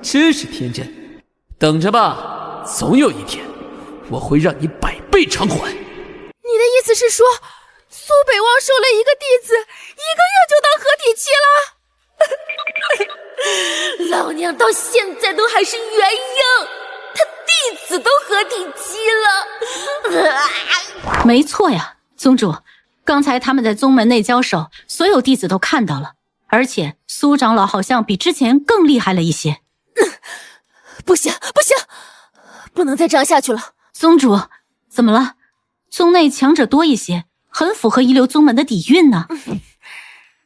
真是天真。等着吧，总有一天我会让你100倍偿还。你的意思是说，苏北望收了一个弟子，1个月就当合体期了？老娘到现在都还是元婴，他弟子都合体期了。没错呀，宗主，刚才他们在宗门内交手，所有弟子都看到了，而且苏长老好像比之前更厉害了一些。不行不行，不能再这样下去了。宗主，怎么了？宗内强者多一些，很符合一流宗门的底蕴呢。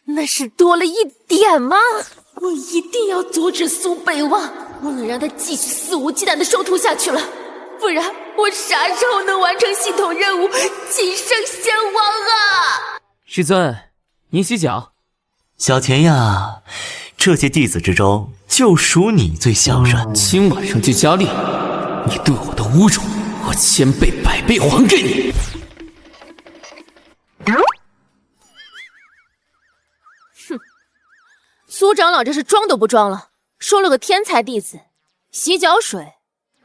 那是多了一点吗？我一定要阻止苏北望，不能让他继续肆无忌惮的收徒下去了，不然我啥时候能完成系统任务晋升仙王啊？师尊，您洗脚。小钱呀，这些弟子之中就属你最孝顺。今晚上就加令，你对我的侮辱，我1000倍100倍还给你。哼，苏长老这是装都不装了，收了个天才弟子，洗脚水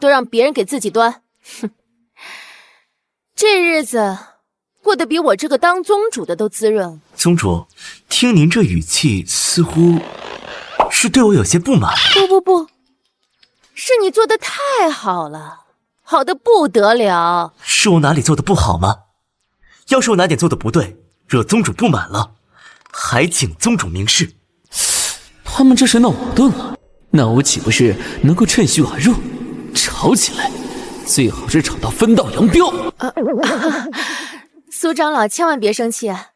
都让别人给自己端。哼，这日子过得比我这个当宗主的都滋润。宗主，听您这语气，似乎是对我有些不满。不，是你做的太好了，好的不得了。是我哪里做的不好吗？要是我哪点做的不对，惹宗主不满了，还请宗主明示。他们这是闹矛盾了，那我岂不是能够趁虚而入？吵起来，最好是吵到分道扬镳。苏长老千万别生气啊，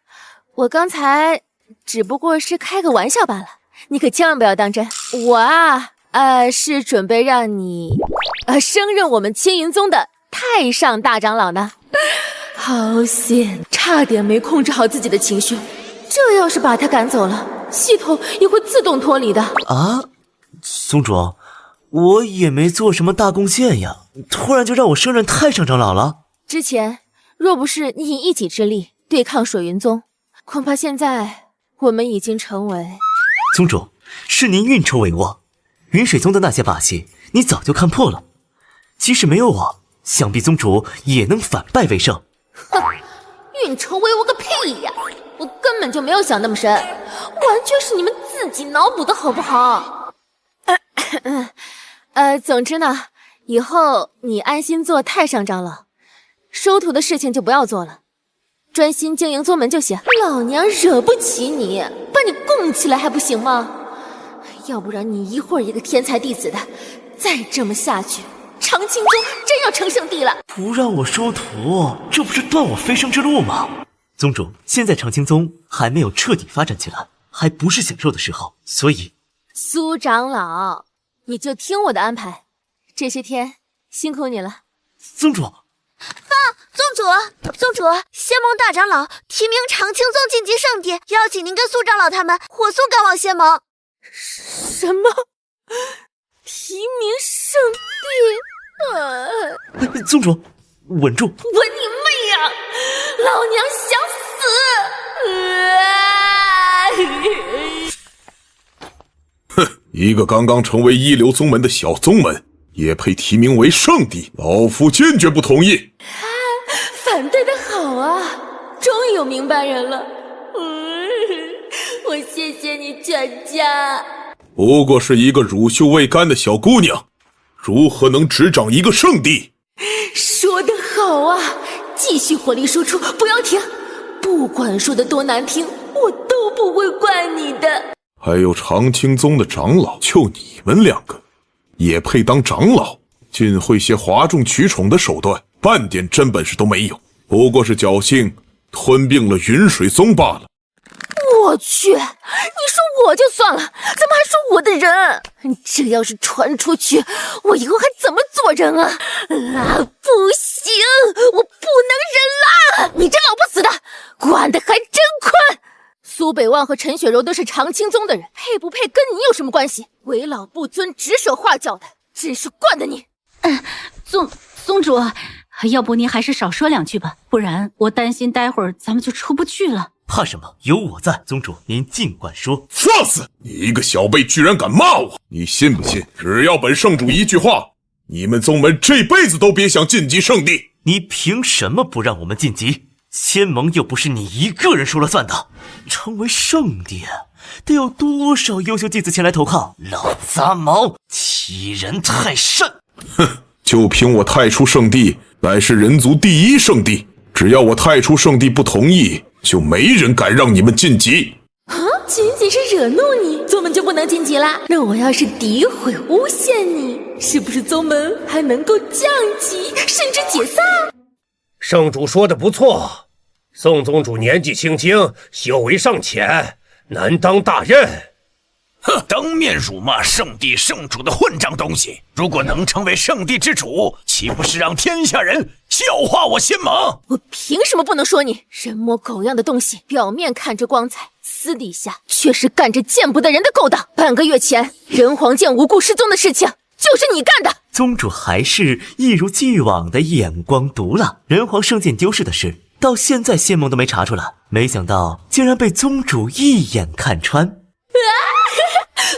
我刚才只不过是开个玩笑罢了，你可千万不要当真。我是准备让你升任我们青云宗的太上大长老呢。好险，差点没控制好自己的情绪，这要是把他赶走了，系统也会自动脱离的。啊，宗主，我也没做什么大贡献呀，突然就让我升任太上长老了。之前若不是你以一己之力对抗水云宗，恐怕现在我们已经成为……宗主，是您运筹帷幄，云水宗的那些把戏，你早就看破了。即使没有我，想必宗主也能反败为胜。哼，运筹帷幄个屁呀！我根本就没有想那么深，完全是你们自己脑补的好不好？总之呢，以后你安心做太上长老，收徒的事情就不要做了，专心经营宗门就行。老娘惹不起你，把你供起来还不行吗？要不然你一会儿一个天才弟子的，再这么下去，长青宗真要成圣地了。不让我收徒，这不是断我飞升之路吗？宗主，现在长青宗还没有彻底发展起来，还不是享受的时候，所以……苏长老，你就听我的安排，这些天辛苦你了。宗主，宗主，仙盟大长老提名长青宗晋级圣地，邀请您跟苏长老他们火速赶往仙盟。什么？提名圣地？宗主，稳住！稳你妹呀！老娘想死！哼，一个刚刚成为一流宗门的小宗门，也配提名为圣地？老夫坚决不同意！反对的好啊，终于有明白人了。我谢谢你全家。不过是一个乳臭未干的小姑娘，如何能执掌一个圣地？说得好啊，继续火力输出，不要停。不管说的多难听，我都不会怪你的。还有长青宗的长老，就你们两个，也配当长老？尽会些哗众取宠的手段，半点真本事都没有，不过是侥幸吞并了云水宗罢了。我去，你说我就算了，怎么还说我的人？这要是传出去，我以后还怎么做人啊？不行，我不能忍啦！你这老不死的，管得还真宽。苏北望和陈雪柔都是长青宗的人，配不配跟你有什么关系？为老不尊，指手画脚的，真是惯的你。宗主，要不您还是少说两句吧，不然我担心待会儿咱们就出不去了。怕什么？有我在，宗主您尽管说。放肆！你一个小辈居然敢骂我！你信不信？只要本圣主一句话，你们宗门这辈子都别想晋级圣地。你凭什么不让我们晋级？仙盟又不是你一个人说了算的。成为圣地，得有多少优秀弟子前来投靠？老杂毛，欺人太甚！哼，就凭我太初圣地乃是人族第一圣地，只要我太初圣地不同意，就没人敢让你们晋级。仅仅是惹怒你，宗门就不能晋级啦？那我要是诋毁诬陷你，是不是宗门还能够降级，甚至解散？圣主说的不错，宋宗主年纪轻轻，修为尚浅，难当大任。哼，当面辱骂圣地圣主的混账东西！如果能成为圣地之主，岂不是让天下人笑话我仙盟？我凭什么不能说你？人模狗样的东西，表面看着光彩，私底下却是干着见不得人的勾当。半个月前，人皇剑无故失踪的事情，就是你干的。宗主还是一如既往的眼光毒辣，人皇圣剑丢失的事，到现在仙盟都没查出来，没想到竟然被宗主一眼看穿。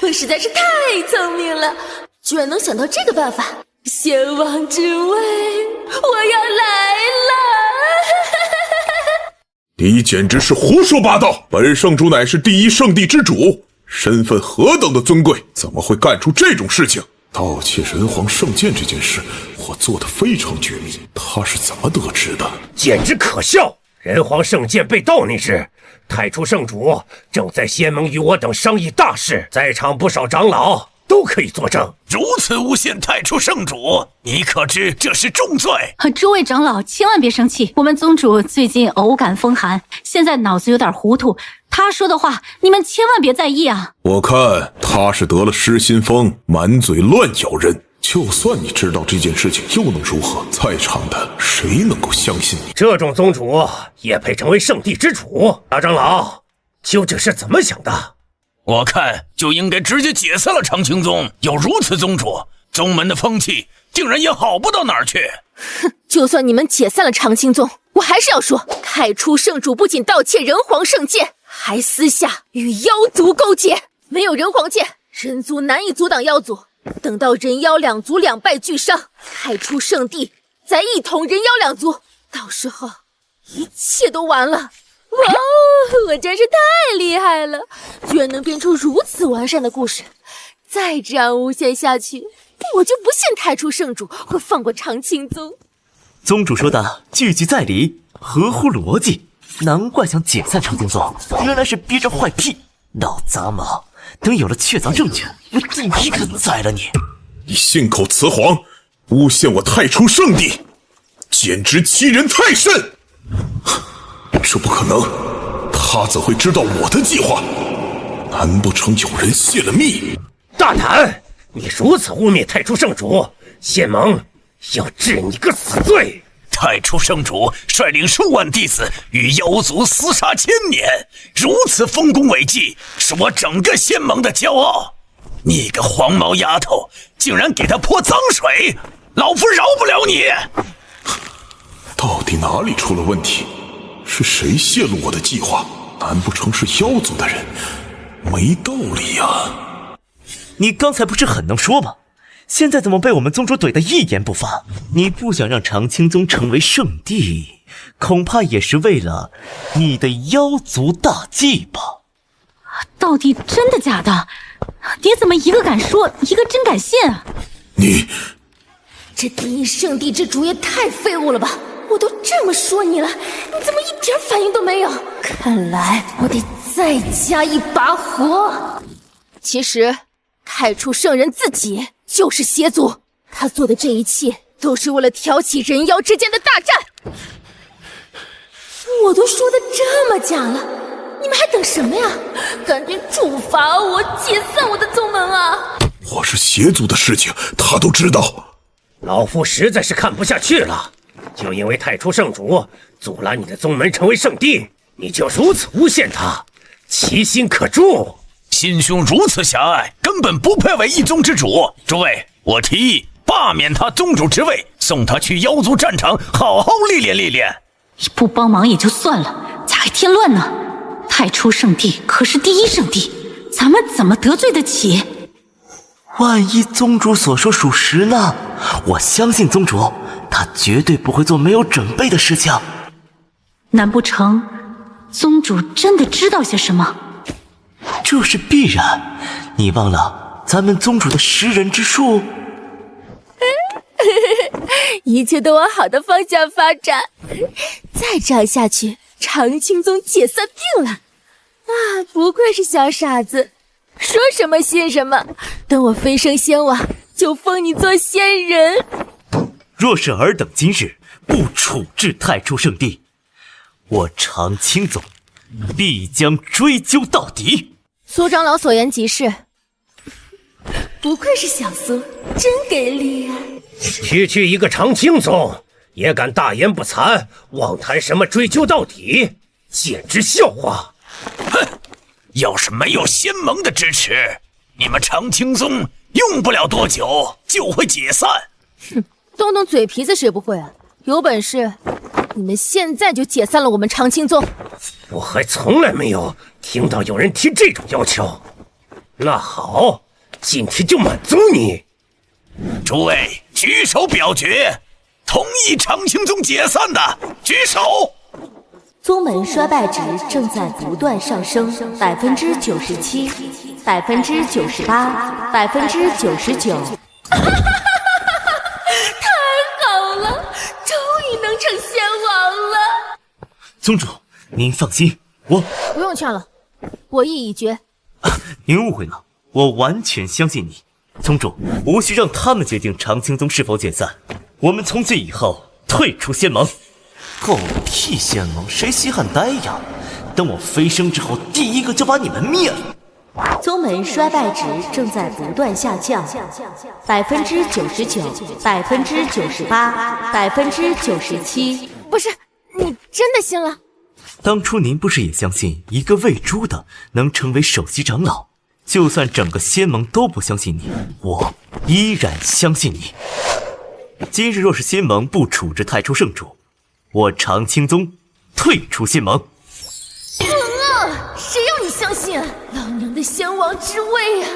我实在是太聪明了，居然能想到这个办法。仙王之位，我要来了！你简直是胡说八道！本圣主乃是第一圣地之主，身份何等的尊贵，怎么会干出这种事情？盗窃人皇圣剑这件事，我做得非常绝密，他是怎么得知的？简直可笑！人皇圣剑被盗那日，太初圣主正在仙盟与我等商议大事，在场不少长老都可以作证。如此诬陷太初圣主，你可知这是重罪？诸位长老千万别生气，我们宗主最近偶感风寒，现在脑子有点糊涂，他说的话你们千万别在意啊。我看他是得了失心疯，满嘴乱咬人。就算你知道这件事情又能如何？在场的谁能够相信你？这种宗主也配成为圣地之主？大长老究竟是怎么想的？我看就应该直接解散了长青宗。有如此宗主，宗门的风气竟然也好不到哪儿去。哼，就算你们解散了长青宗，我还是要说，太初圣主不仅盗窃人皇圣剑，还私下与妖族勾结。没有人皇剑，人族难以阻挡妖族。等到人妖两族两败俱伤，太初圣地再一统人妖两族，到时候一切都完了。哇哦，我真是太厉害了，居然能编出如此完善的故事。再这样诬陷下去，我就不信太初圣主会放过长青宗。宗主说的句句在理，合乎逻辑，难怪想解散长青宗，原来是憋着坏屁。老杂毛，等有了确凿证据，我第一个宰了你！你信口雌黄，诬陷我太初圣地，简直欺人太甚！这不可能，他怎会知道我的计划？难不成有人泄了密？大胆！你如此污蔑太初圣主，仙盟要治你个死罪！太初圣主率领数万弟子与妖族厮杀千年，如此丰功伟绩，是我整个仙盟的骄傲。你个黄毛丫头，竟然给他泼脏水，老夫饶不了你！到底哪里出了问题？是谁泄露我的计划？难不成是妖族的人？没道理呀！你刚才不是很能说吗？现在怎么被我们宗主怼得一言不发？你不想让长青宗成为圣地，恐怕也是为了你的妖族大计吧？到底真的假的？你怎么一个敢说，一个真敢信啊？你这第一圣地之主也太废物了吧！我都这么说你了，你怎么一点反应都没有？看来我得再加一把火。其实太初圣人自己就是邪族，他做的这一切都是为了挑起人妖之间的大战。我都说的这么假了，你们还等什么呀？赶紧处罚我，解散我的宗门啊！我是邪族的事情，他都知道。老夫实在是看不下去了，就因为太初圣主阻拦你的宗门成为圣地，你就如此诬陷他，其心可诛。心胸如此狭隘，根本不配为一宗之主。诸位，我提议罢免他宗主之位，送他去妖族战场好好历练历练。你不帮忙也就算了，咋还添乱呢？太初圣地可是第一圣地，咱们怎么得罪得起？万一宗主所说属实呢？我相信宗主，他绝对不会做没有准备的事情。难不成宗主真的知道些什么？这是必然。你忘了咱们宗主的识人之术？一切都往好的方向发展，再这样下去，长青宗解散定了。啊，不愧是小傻子，说什么信什么。等我飞升仙王，就封你做仙人。若是尔等今日不处置太初圣地，我长青宗必将追究到底。苏长老所言极是，不愧是小苏，真给力啊！区一个长青宗也敢大言不惭，妄谈什么追究到底，简直笑话！哼，要是没有仙盟的支持，你们长青宗用不了多久就会解散。哼，动动嘴皮子谁不会啊？有本事你们现在就解散了我们长青宗！我还从来没有听到有人提这种要求。那好，今天就满足你。诸位举手表决，同意长青宗解散的举手。宗门衰败值正在不断上升，97%、98%、99%。太好了，终于能成仙王了！宗主，您放心，我不用劝了，我意已决。您误会了，我完全相信你。宗主，无需让他们决定长青宗是否解散，我们从今以后退出仙盟。狗屁仙盟，谁稀罕待呀？等我飞升之后，第一个就把你们灭了。宗门衰败值正在不断下降，99%、98%、97%。不是，你真的信了？当初您不是也相信一个喂猪的能成为首席长老？就算整个仙盟都不相信你，我依然相信你。今日若是仙盟不处置太初圣主，我长青宗退出仙盟。谁要你相信啊？老娘的仙王之位啊！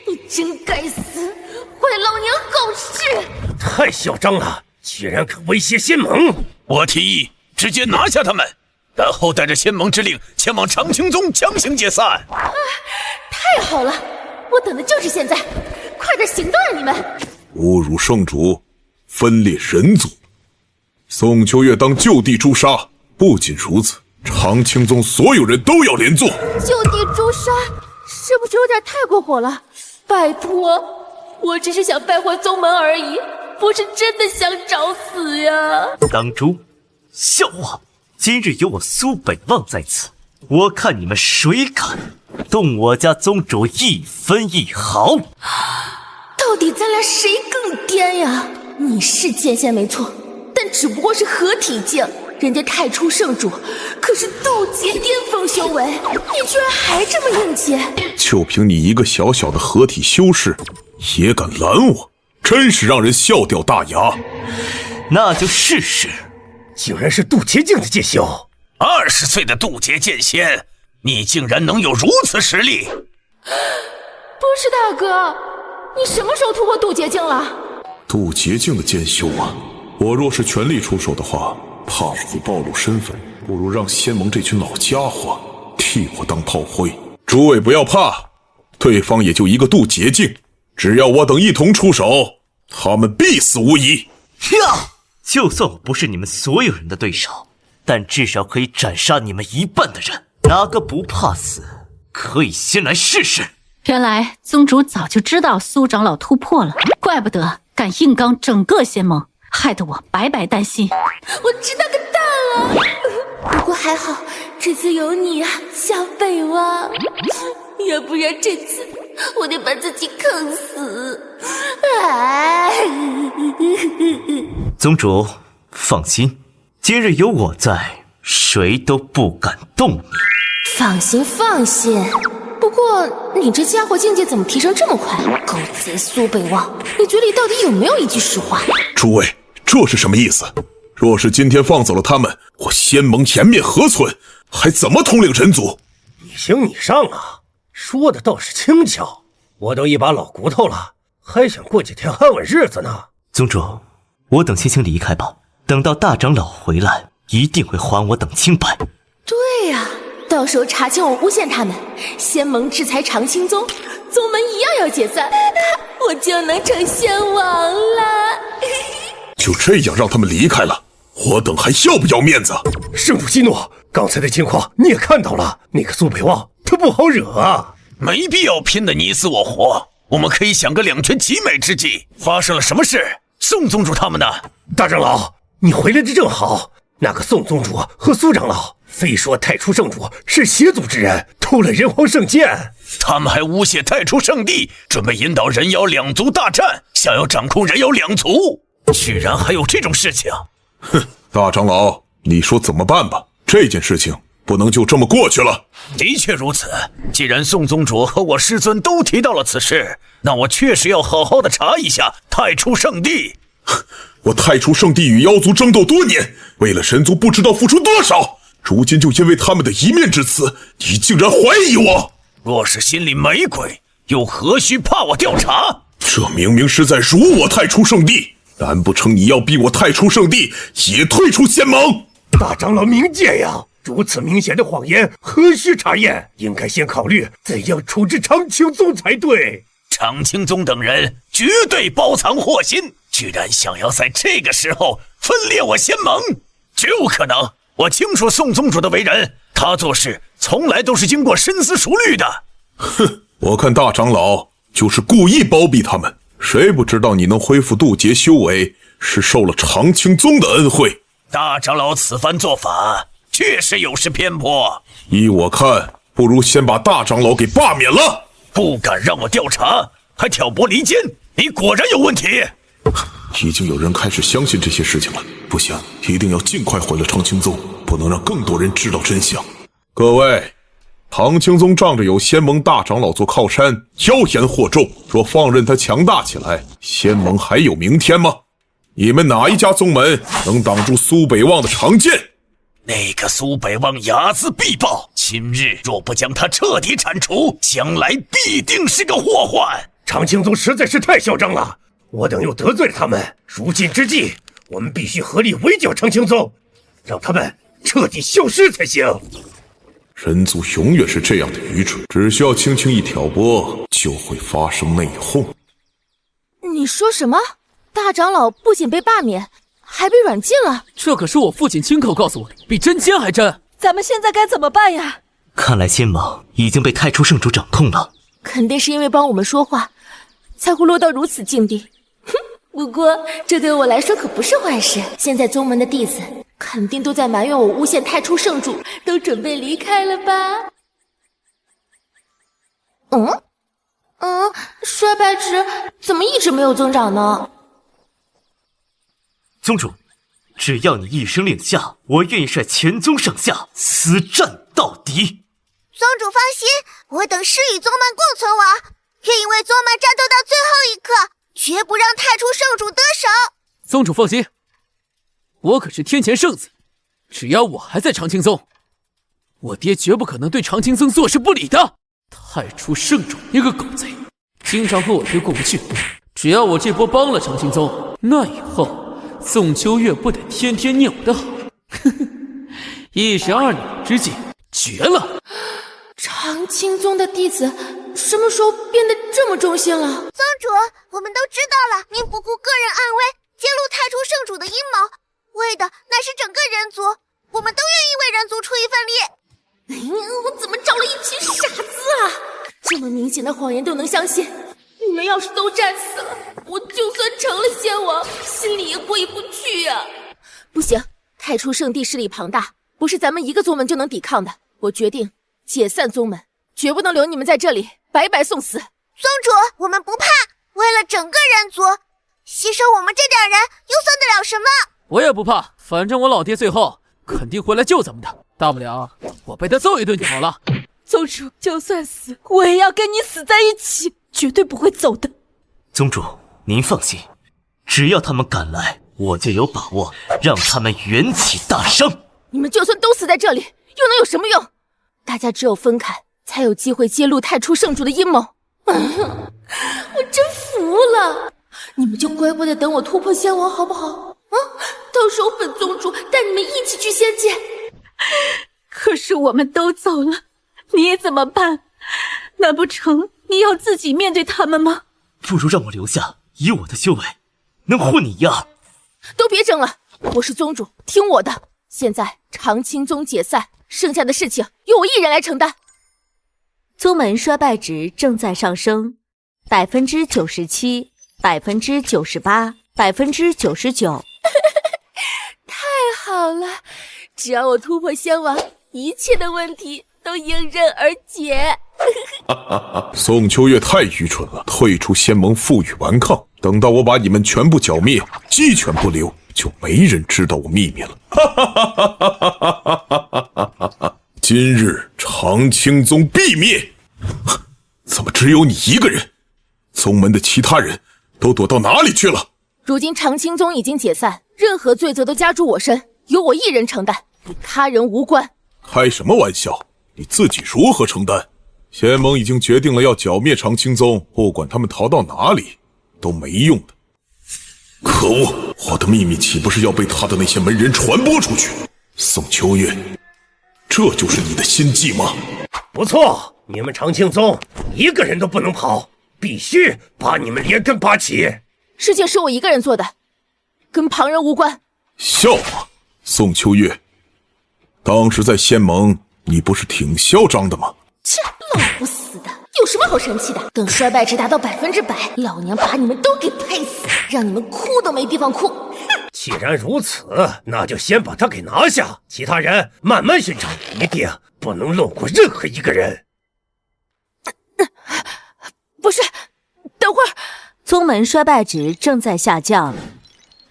你真该死，坏老娘好事！太嚣张了，居然敢威胁仙盟！我提议直接拿下他们，然后带着仙盟之令前往长青宗强行解散。太好了，我等的就是现在，快点行动啊你们！侮辱圣主，分裂人族，宋秋月当就地诛杀。不仅如此，长青宗所有人都要连坐。就地诛杀，是不是有点太过火了？拜托，我只是想败坏宗门而已，不是真的想找死呀！当猪，笑话！今日有我苏北望在此，我看你们谁敢动我家宗主一分一毫！太到底咱俩谁更颠呀？你是剑仙没错，但只不过是合体境，人家太初圣主可是渡劫巅峰修为，你居然还这么硬气！就凭你一个小小的合体修士，也敢拦我，真是让人笑掉大牙。那就试试。竟然是渡劫境的剑修，20岁的渡劫剑仙，你竟然能有如此实力？不是大哥，你什么时候突破渡劫境了？渡劫境的剑修啊，我若是全力出手的话，怕我会暴露身份，不如让仙盟这群老家伙替我当炮灰。诸位不要怕，对方也就一个渡劫境，只要我等一同出手，他们必死无疑。呀！就算我不是你们所有人的对手，但至少可以斩杀你们一半的人。哪个不怕死？可以先来试试。原来宗主早就知道苏长老突破了，怪不得敢硬刚整个仙盟，害得我白白担心。我知道个大了，不过还好这次有你啊，小北王，要不然这次我得把自己坑死。宗主放心，今日有我在，谁都不敢动你。放心放心，不过你这家伙境界怎么提升这么快？狗贼苏北王，你嘴里到底有没有一句实话？诸位，这是什么意思？若是今天放走了他们，我仙盟颜面何存？还怎么统领人族？你行你上啊，说的倒是轻巧。我都一把老骨头了，还想过几天安稳日子呢。宗主，我等先行离开吧，等到大长老回来，一定会还我等清白。对呀，到时候查清我诬陷他们，仙盟制裁长青宗，宗门一样要解散，我就能成仙王了。就这样让他们离开了，我等还要不要面子？圣主息怒，刚才的情况你也看到了，那个苏北望他不好惹啊。没必要拼得你死我活，我们可以想个两全其美之计。发生了什么事？宋宗主他们呢？大长老，你回来的正好。那个宋宗主和苏长老非说太初圣主是邪族之人，偷了人皇圣剑。他们还诬陷太初圣地，准备引导人妖两族大战，想要掌控人妖两族。居然还有这种事情！哼，大长老，你说怎么办吧？这件事情不能就这么过去了。的确如此，既然宋宗主和我师尊都提到了此事，那我确实要好好的查一下太初圣地。我太初圣地与妖族争斗多年，为了神族不知道付出多少，如今就因为他们的一面之词，你竟然怀疑我？若是心里没鬼，又何须怕我调查？这明明是在辱我太初圣地，难不成你要逼我太初圣地也退出仙盟？大长老明鉴呀！如此明显的谎言，何须查验？应该先考虑怎样处置长青宗才对。长青宗等人绝对包藏祸心，居然想要在这个时候分裂我仙盟，绝无可能。我清楚宋宗主的为人，他做事从来都是经过深思熟虑的。哼，我看大长老就是故意包庇他们。谁不知道你能恢复渡劫修为，是受了长青宗的恩惠。大长老此番做法确实有失偏颇。依我看，不如先把大长老给罢免了。不敢让我调查，还挑拨离间，你果然有问题。已经有人开始相信这些事情了，不行，一定要尽快毁了长青宗，不能让更多人知道真相。各位，长青宗仗着有仙盟大长老做靠山，妖言惑众，若放任他强大起来，仙盟还有明天吗？你们哪一家宗门能挡住苏北望的长剑？那个苏北望睚眦必报，今日若不将他彻底铲除，将来必定是个祸患。长青宗实在是太嚣张了，我等又得罪了他们，如今之计，我们必须合力围剿长青宗，让他们彻底消失才行。人族永远是这样的愚蠢，只需要轻轻一挑拨，就会发生内讧。你说什么？大长老不仅被罢免，还被软禁了？这可是我父亲亲口告诉我的，比真奸还真。咱们现在该怎么办呀？看来仙盟已经被太初圣主掌控了。肯定是因为帮我们说话，才会落到如此境地。哼，不过这对我来说可不是坏事。现在宗门的弟子肯定都在埋怨我诬陷太初圣主，都准备离开了吧？衰败值怎么一直没有增长呢？宗主，只要你一声令下，我愿意率全宗上下死战到底。宗主放心，我等誓与宗门共存亡，愿意为宗门战斗到最后一刻，绝不让太初圣主得手。宗主放心，我可是天前圣子，只要我还在长青宗，我爹绝不可能对长青宗坐视不理的。太初圣主那个狗贼，经常和我爹过不去。只要我这波帮了长青宗，那以后宋秋月不得天天念我的好。一石二鸟之计，绝了！长青宗的弟子什么时候变得这么忠心了？宗主，我们都知道了，您不顾个人安危，揭露太初圣主的阴谋，为的乃是整个人族，我们都愿意为人族出一份力。我怎么招了一群傻子啊！这么明显的谎言都能相信，你们要是都战死了，我就算成了仙王，心里也过意不去呀。不行，太初圣地势力庞大，不是咱们一个宗门就能抵抗的。我决定解散宗门，绝不能留你们在这里白白送死。宗主，我们不怕，为了整个人族，牺牲我们这点人又算得了什么？我也不怕，反正我老爹最后肯定回来救咱们的，大不了我被他揍一顿就好了。宗主，就算死，我也要跟你死在一起，绝对不会走的。宗主，您放心，只要他们敢来，我就有把握让他们元气大伤。你们就算都死在这里，又能有什么用？大家只有分开，才有机会揭露太初圣主的阴谋。我真服了，你们就乖乖的等我突破仙王好不好？到时候本宗主带你们一起去仙界。可是我们都走了，你怎么办？难不成你要自己面对他们吗？不如让我留下，以我的修为，能混你呀！都别争了，我是宗主，听我的。现在长青宗解散，剩下的事情由我一人来承担。宗门衰败值正在上升，97%、98%、99%。太好了，只要我突破仙王，一切的问题都迎刃而解。宋秋月太愚蠢了，退出仙盟负隅顽抗，等到我把你们全部剿灭，鸡犬不留，就没人知道我秘密了。今日长青宗必灭！怎么只有你一个人？宗门的其他人都躲到哪里去了？如今长青宗已经解散，任何罪责都加诸我身，由我一人承担，与他人无关。开什么玩笑？你自己如何承担？仙盟已经决定了要剿灭长青宗，不管他们逃到哪里，都没用的。可恶！我的秘密岂不是要被他的那些门人传播出去？宋秋月，这就是你的心计吗？不错，你们长青宗一个人都不能跑，必须把你们连根拔起。事情是我一个人做的，跟旁人无关。笑话！宋秋月，当时在仙盟，你不是挺嚣张的吗？切，老不死的，有什么好生气的？等衰败值达到100%，老娘把你们都给拍死，让你们哭都没地方哭。既然如此，那就先把他给拿下，其他人慢慢寻找，一定不能漏过任何一个人。不是，等会儿，宗门衰败值正在下降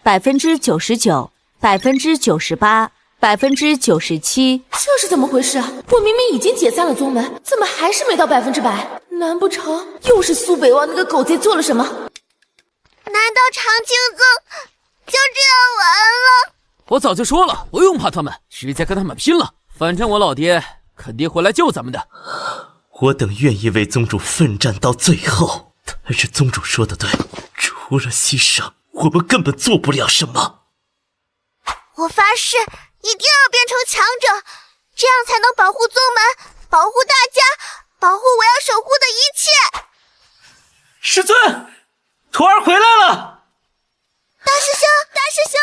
，99%、98%、97%。这是怎么回事啊？我明明已经解散了宗门，怎么还是没到100%？难不成又是苏北王那个狗贼做了什么？难道长青宗就这样完了？我早就说了，不用怕他们，直接跟他们拼了。反正我老爹肯定会来救咱们的。我等愿意为宗主奋战到最后，但是宗主说的对，除了牺牲，我们根本做不了什么。我发誓一定要变成强者，这样才能保护宗门，保护大家，保护我要守护的一切。师尊，徒儿回来了。大师兄，大师兄，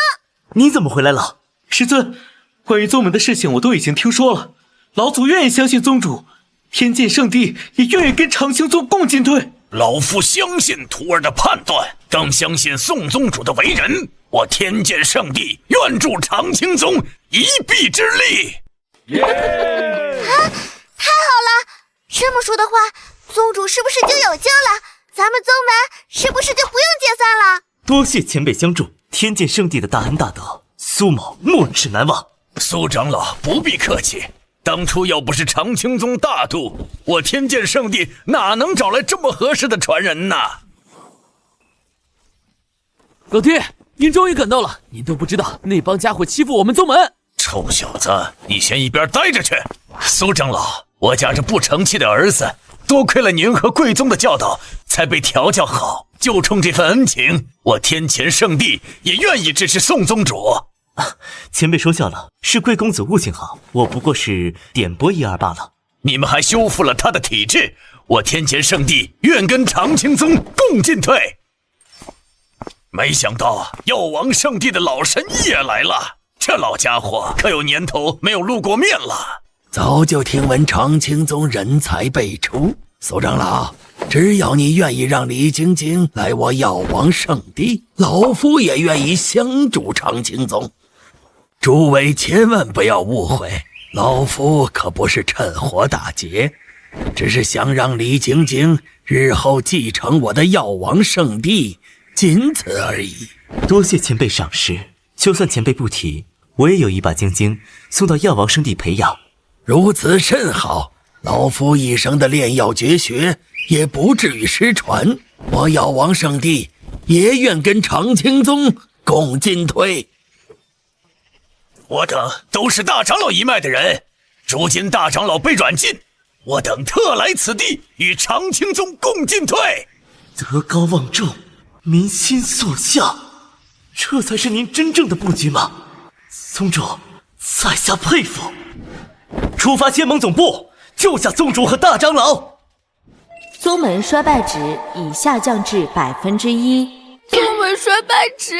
你怎么回来了？师尊，关于宗门的事情我都已经听说了，老祖愿意相信宗主，天剑圣地也愿意跟长青宗共进退。老夫相信徒儿的判断，更相信宋宗主的为人。我天剑圣地愿助长青宗一臂之力。太好了！这么说的话，宗主是不是就有救了？咱们宗门是不是就不用解散了？多谢前辈相助，天剑圣地的大恩大德，苏某没齿难忘。苏长老不必客气，当初要不是长青宗大度，我天剑圣地哪能找来这么合适的传人呢？老爹，您终于赶到了，您都不知道那帮家伙欺负我们宗门。臭小子，你先一边待着去。苏长老，我家这不成器的儿子，多亏了您和贵宗的教导，才被调教好。就冲这份恩情，我天前圣地也愿意支持宋宗主。前辈说笑了，是贵公子悟性好，我不过是点拨一二罢了。你们还修复了他的体质，我天前圣地愿跟长青宗共进退。没想到药王圣地的老神也来了，这老家伙可有年头没有露过面了。早就听闻长青宗人才辈出，苏长老，只要你愿意让李晶晶来我药王圣地，老夫也愿意相助长青宗。诸位千万不要误会，老夫可不是趁火打劫，只是想让李晶晶日后继承我的药王圣地，仅此而已。多谢前辈赏识，就算前辈不提，我也有一把晶晶送到药王圣地培养。如此甚好，老夫一生的炼药绝学也不至于失传，我药王圣地也愿跟长青宗共进退。我等都是大长老一脉的人，如今大长老被软禁，我等特来此地与长青宗共进退。德高望重，民心所向，这才是您真正的布局吗？宗主，在下佩服。出发仙盟总部，救下宗主和大长老。宗门衰败值已下降至1%。宗门衰败值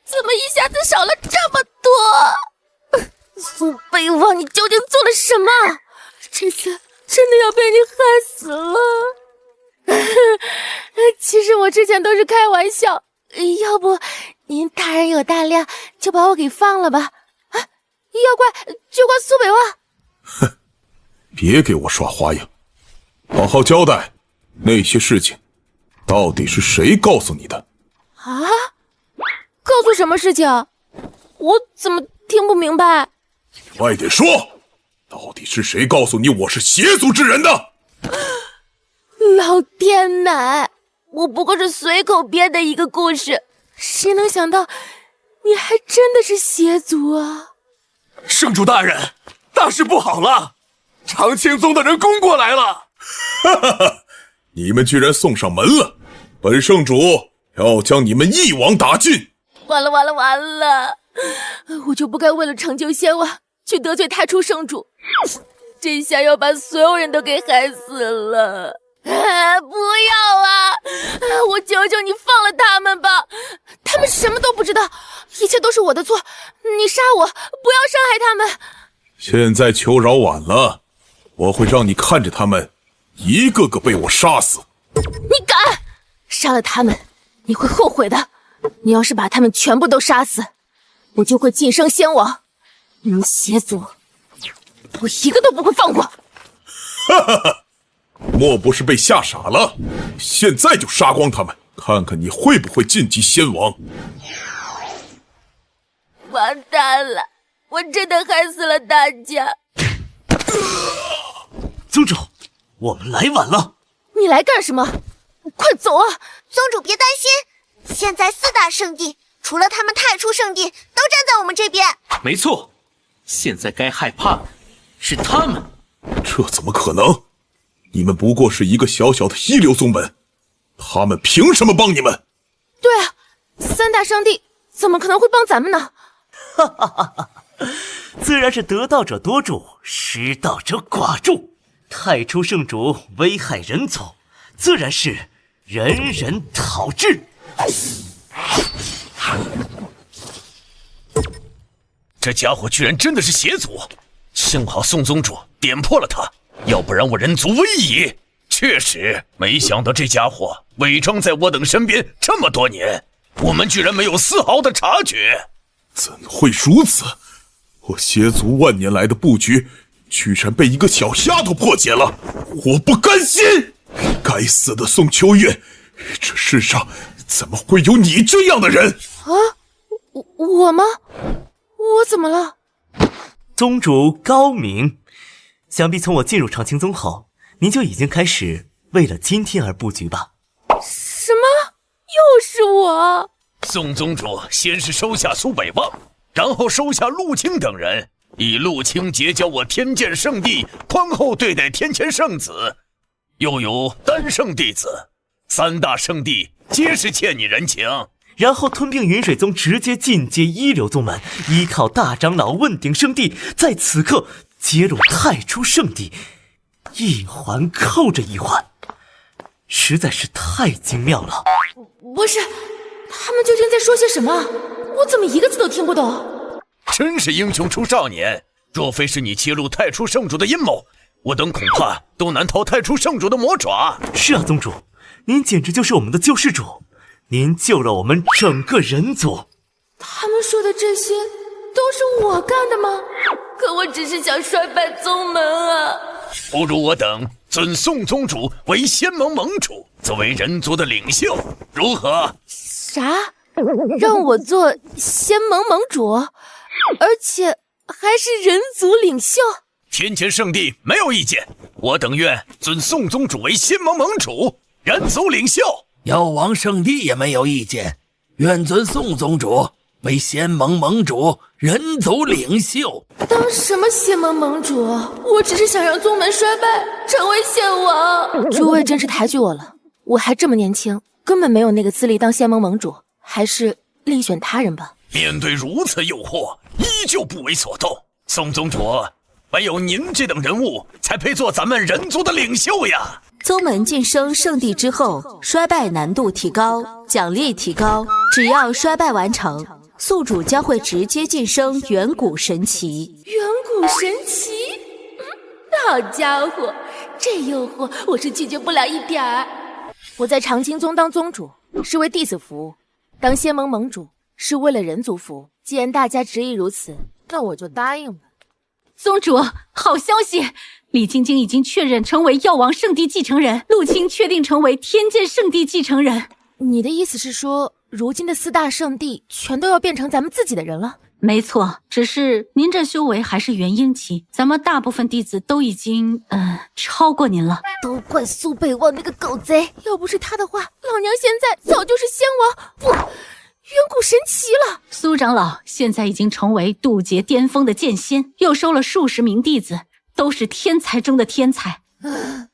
怎么一下子少了这么多？苏北王，你究竟做了什么？这次真的要被你害死了。其实我之前都是开玩笑，要不您大人有大量，就把我给放了吧。啊，要怪就怪苏北王。哼，别给我耍花样，好好交代，那些事情到底是谁告诉你的？啊？告诉什么事情？我怎么听不明白？快点说，到底是谁告诉你我是邪族之人的？老天奶，我不过是随口编的一个故事，谁能想到你还真的是邪族啊！圣主大人，大事不好了，长青宗的人攻过来了！哈哈哈，你们居然送上门了，本圣主要将你们一网打尽！完了完了完了，我就不该为了成就仙王去得罪太初圣主，这下要把所有人都给害死了。不要啊！我求求你放了他们吧，他们什么都不知道，一切都是我的错，你杀我，不要伤害他们。现在求饶晚了，我会让你看着他们一个个被我杀死。你敢杀了他们，你会后悔的。你要是把他们全部都杀死，我就会晋升仙王。你们邪族，我一个都不会放过。哈哈哈！莫不是被吓傻了？现在就杀光他们，看看你会不会晋级仙王。完蛋了，我真的害死了大家。宗主，我们来晚了。你来干什么？快走啊！宗主别担心，现在4大圣地除了他们太初圣地都站在我们这边。没错，现在该害怕的是他们。这怎么可能？你们不过是一个小小的一流宗门，他们凭什么帮你们？对啊，3大圣地怎么可能会帮咱们呢？哈哈哈哈！自然是得道者多助，失道者寡助。太初圣主危害人族，自然是人人讨治。这家伙居然真的是邪族，幸好宋宗主点破了他，要不然我人族危矣。确实，没想到这家伙伪装在我等身边这么多年，我们居然没有丝毫的察觉。怎会如此？我邪族万年来的布局，居然被一个小丫头破解了！我不甘心！该死的宋秋月，这世上怎么会有你这样的人？啊，我吗？我怎么了？宗主高明，想必从我进入长青宗后，您就已经开始为了今天而布局吧？什么？又是我？宋宗主先是收下苏北望，然后收下陆青等人，以陆青结交我天剑圣地，宽厚对待天前圣子，又有丹圣弟子，3大圣地皆是欠你人情。然后吞并云水宗，直接进阶一流宗门，依靠大长老问鼎圣地，在此刻接入太初圣地，一环扣着一环，实在是太精妙了。不是，他们究竟在说些什么？我怎么一个字都听不懂？真是英雄出少年，若非是你揭露太初圣主的阴谋，我等恐怕都难逃太初圣主的魔爪。是啊，宗主，您简直就是我们的救世主，您救了我们整个人族。他们说的这些都是我干的吗？可我只是想衰败宗门啊！不如我等尊宋宗主为仙盟盟主，作为人族的领袖，如何？啥？让我做仙盟盟主，而且还是人族领袖？天前圣地没有意见，我等愿尊宋宗主为仙盟盟主，人族领袖。妖王圣地也没有意见，愿尊宋宗主为仙盟盟主，人族领袖。当什么仙盟盟主？我只是想让宗门衰败，成为仙王。诸位真是抬举我了，我还这么年轻，根本没有那个资历当仙盟盟主，还是另选他人吧。面对如此诱惑，依旧不为所动。宋宗主，唯有您这等人物才配做咱们人族的领袖呀！宗门晋升圣地之后，衰败难度提高，奖励提高，只要衰败完成，宿主将会直接晋升远古神奇。远古神奇？好家伙，这诱惑我是拒绝不了一点儿。我在长青宗当宗主是为弟子服务，当仙盟盟主是为了人族服务。既然大家执意如此，那我就答应了。宗主，好消息！李晶晶已经确认成为药王圣地继承人，陆青确定成为天剑圣地继承人。你的意思是说，如今的4大圣地全都要变成咱们自己的人了？没错，只是您这修为还是元婴期，咱们大部分弟子都已经超过您了。都怪苏北望那个狗贼，要不是他的话，老娘现在早就是仙王，不，远古神奇了。苏长老现在已经成为渡劫巅峰的剑仙，又收了数十名弟子，都是天才中的天才。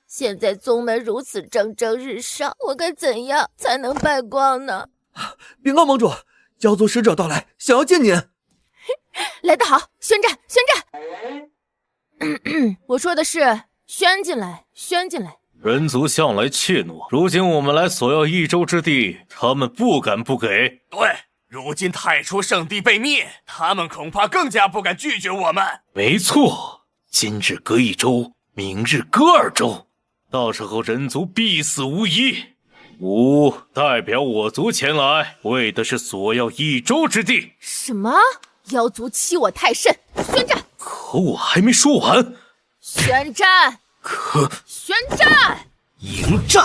现在宗门如此蒸蒸日上，我该怎样才能败光呢？禀告盟主，妖族使者到来，想要见您。来得好，宣战，宣战！我说的是宣进来，宣进来。人族向来怯懦，如今我们来索要一州之地，他们不敢不给。对，如今太初圣地被灭，他们恐怕更加不敢拒绝我们。没错，今日割1州，明日割2州，到时候人族必死无疑。吾代表我族前来，为的是索要1州之地。什么？妖族欺我太甚！宣战！可我还没说完。宣战！宣战！迎战！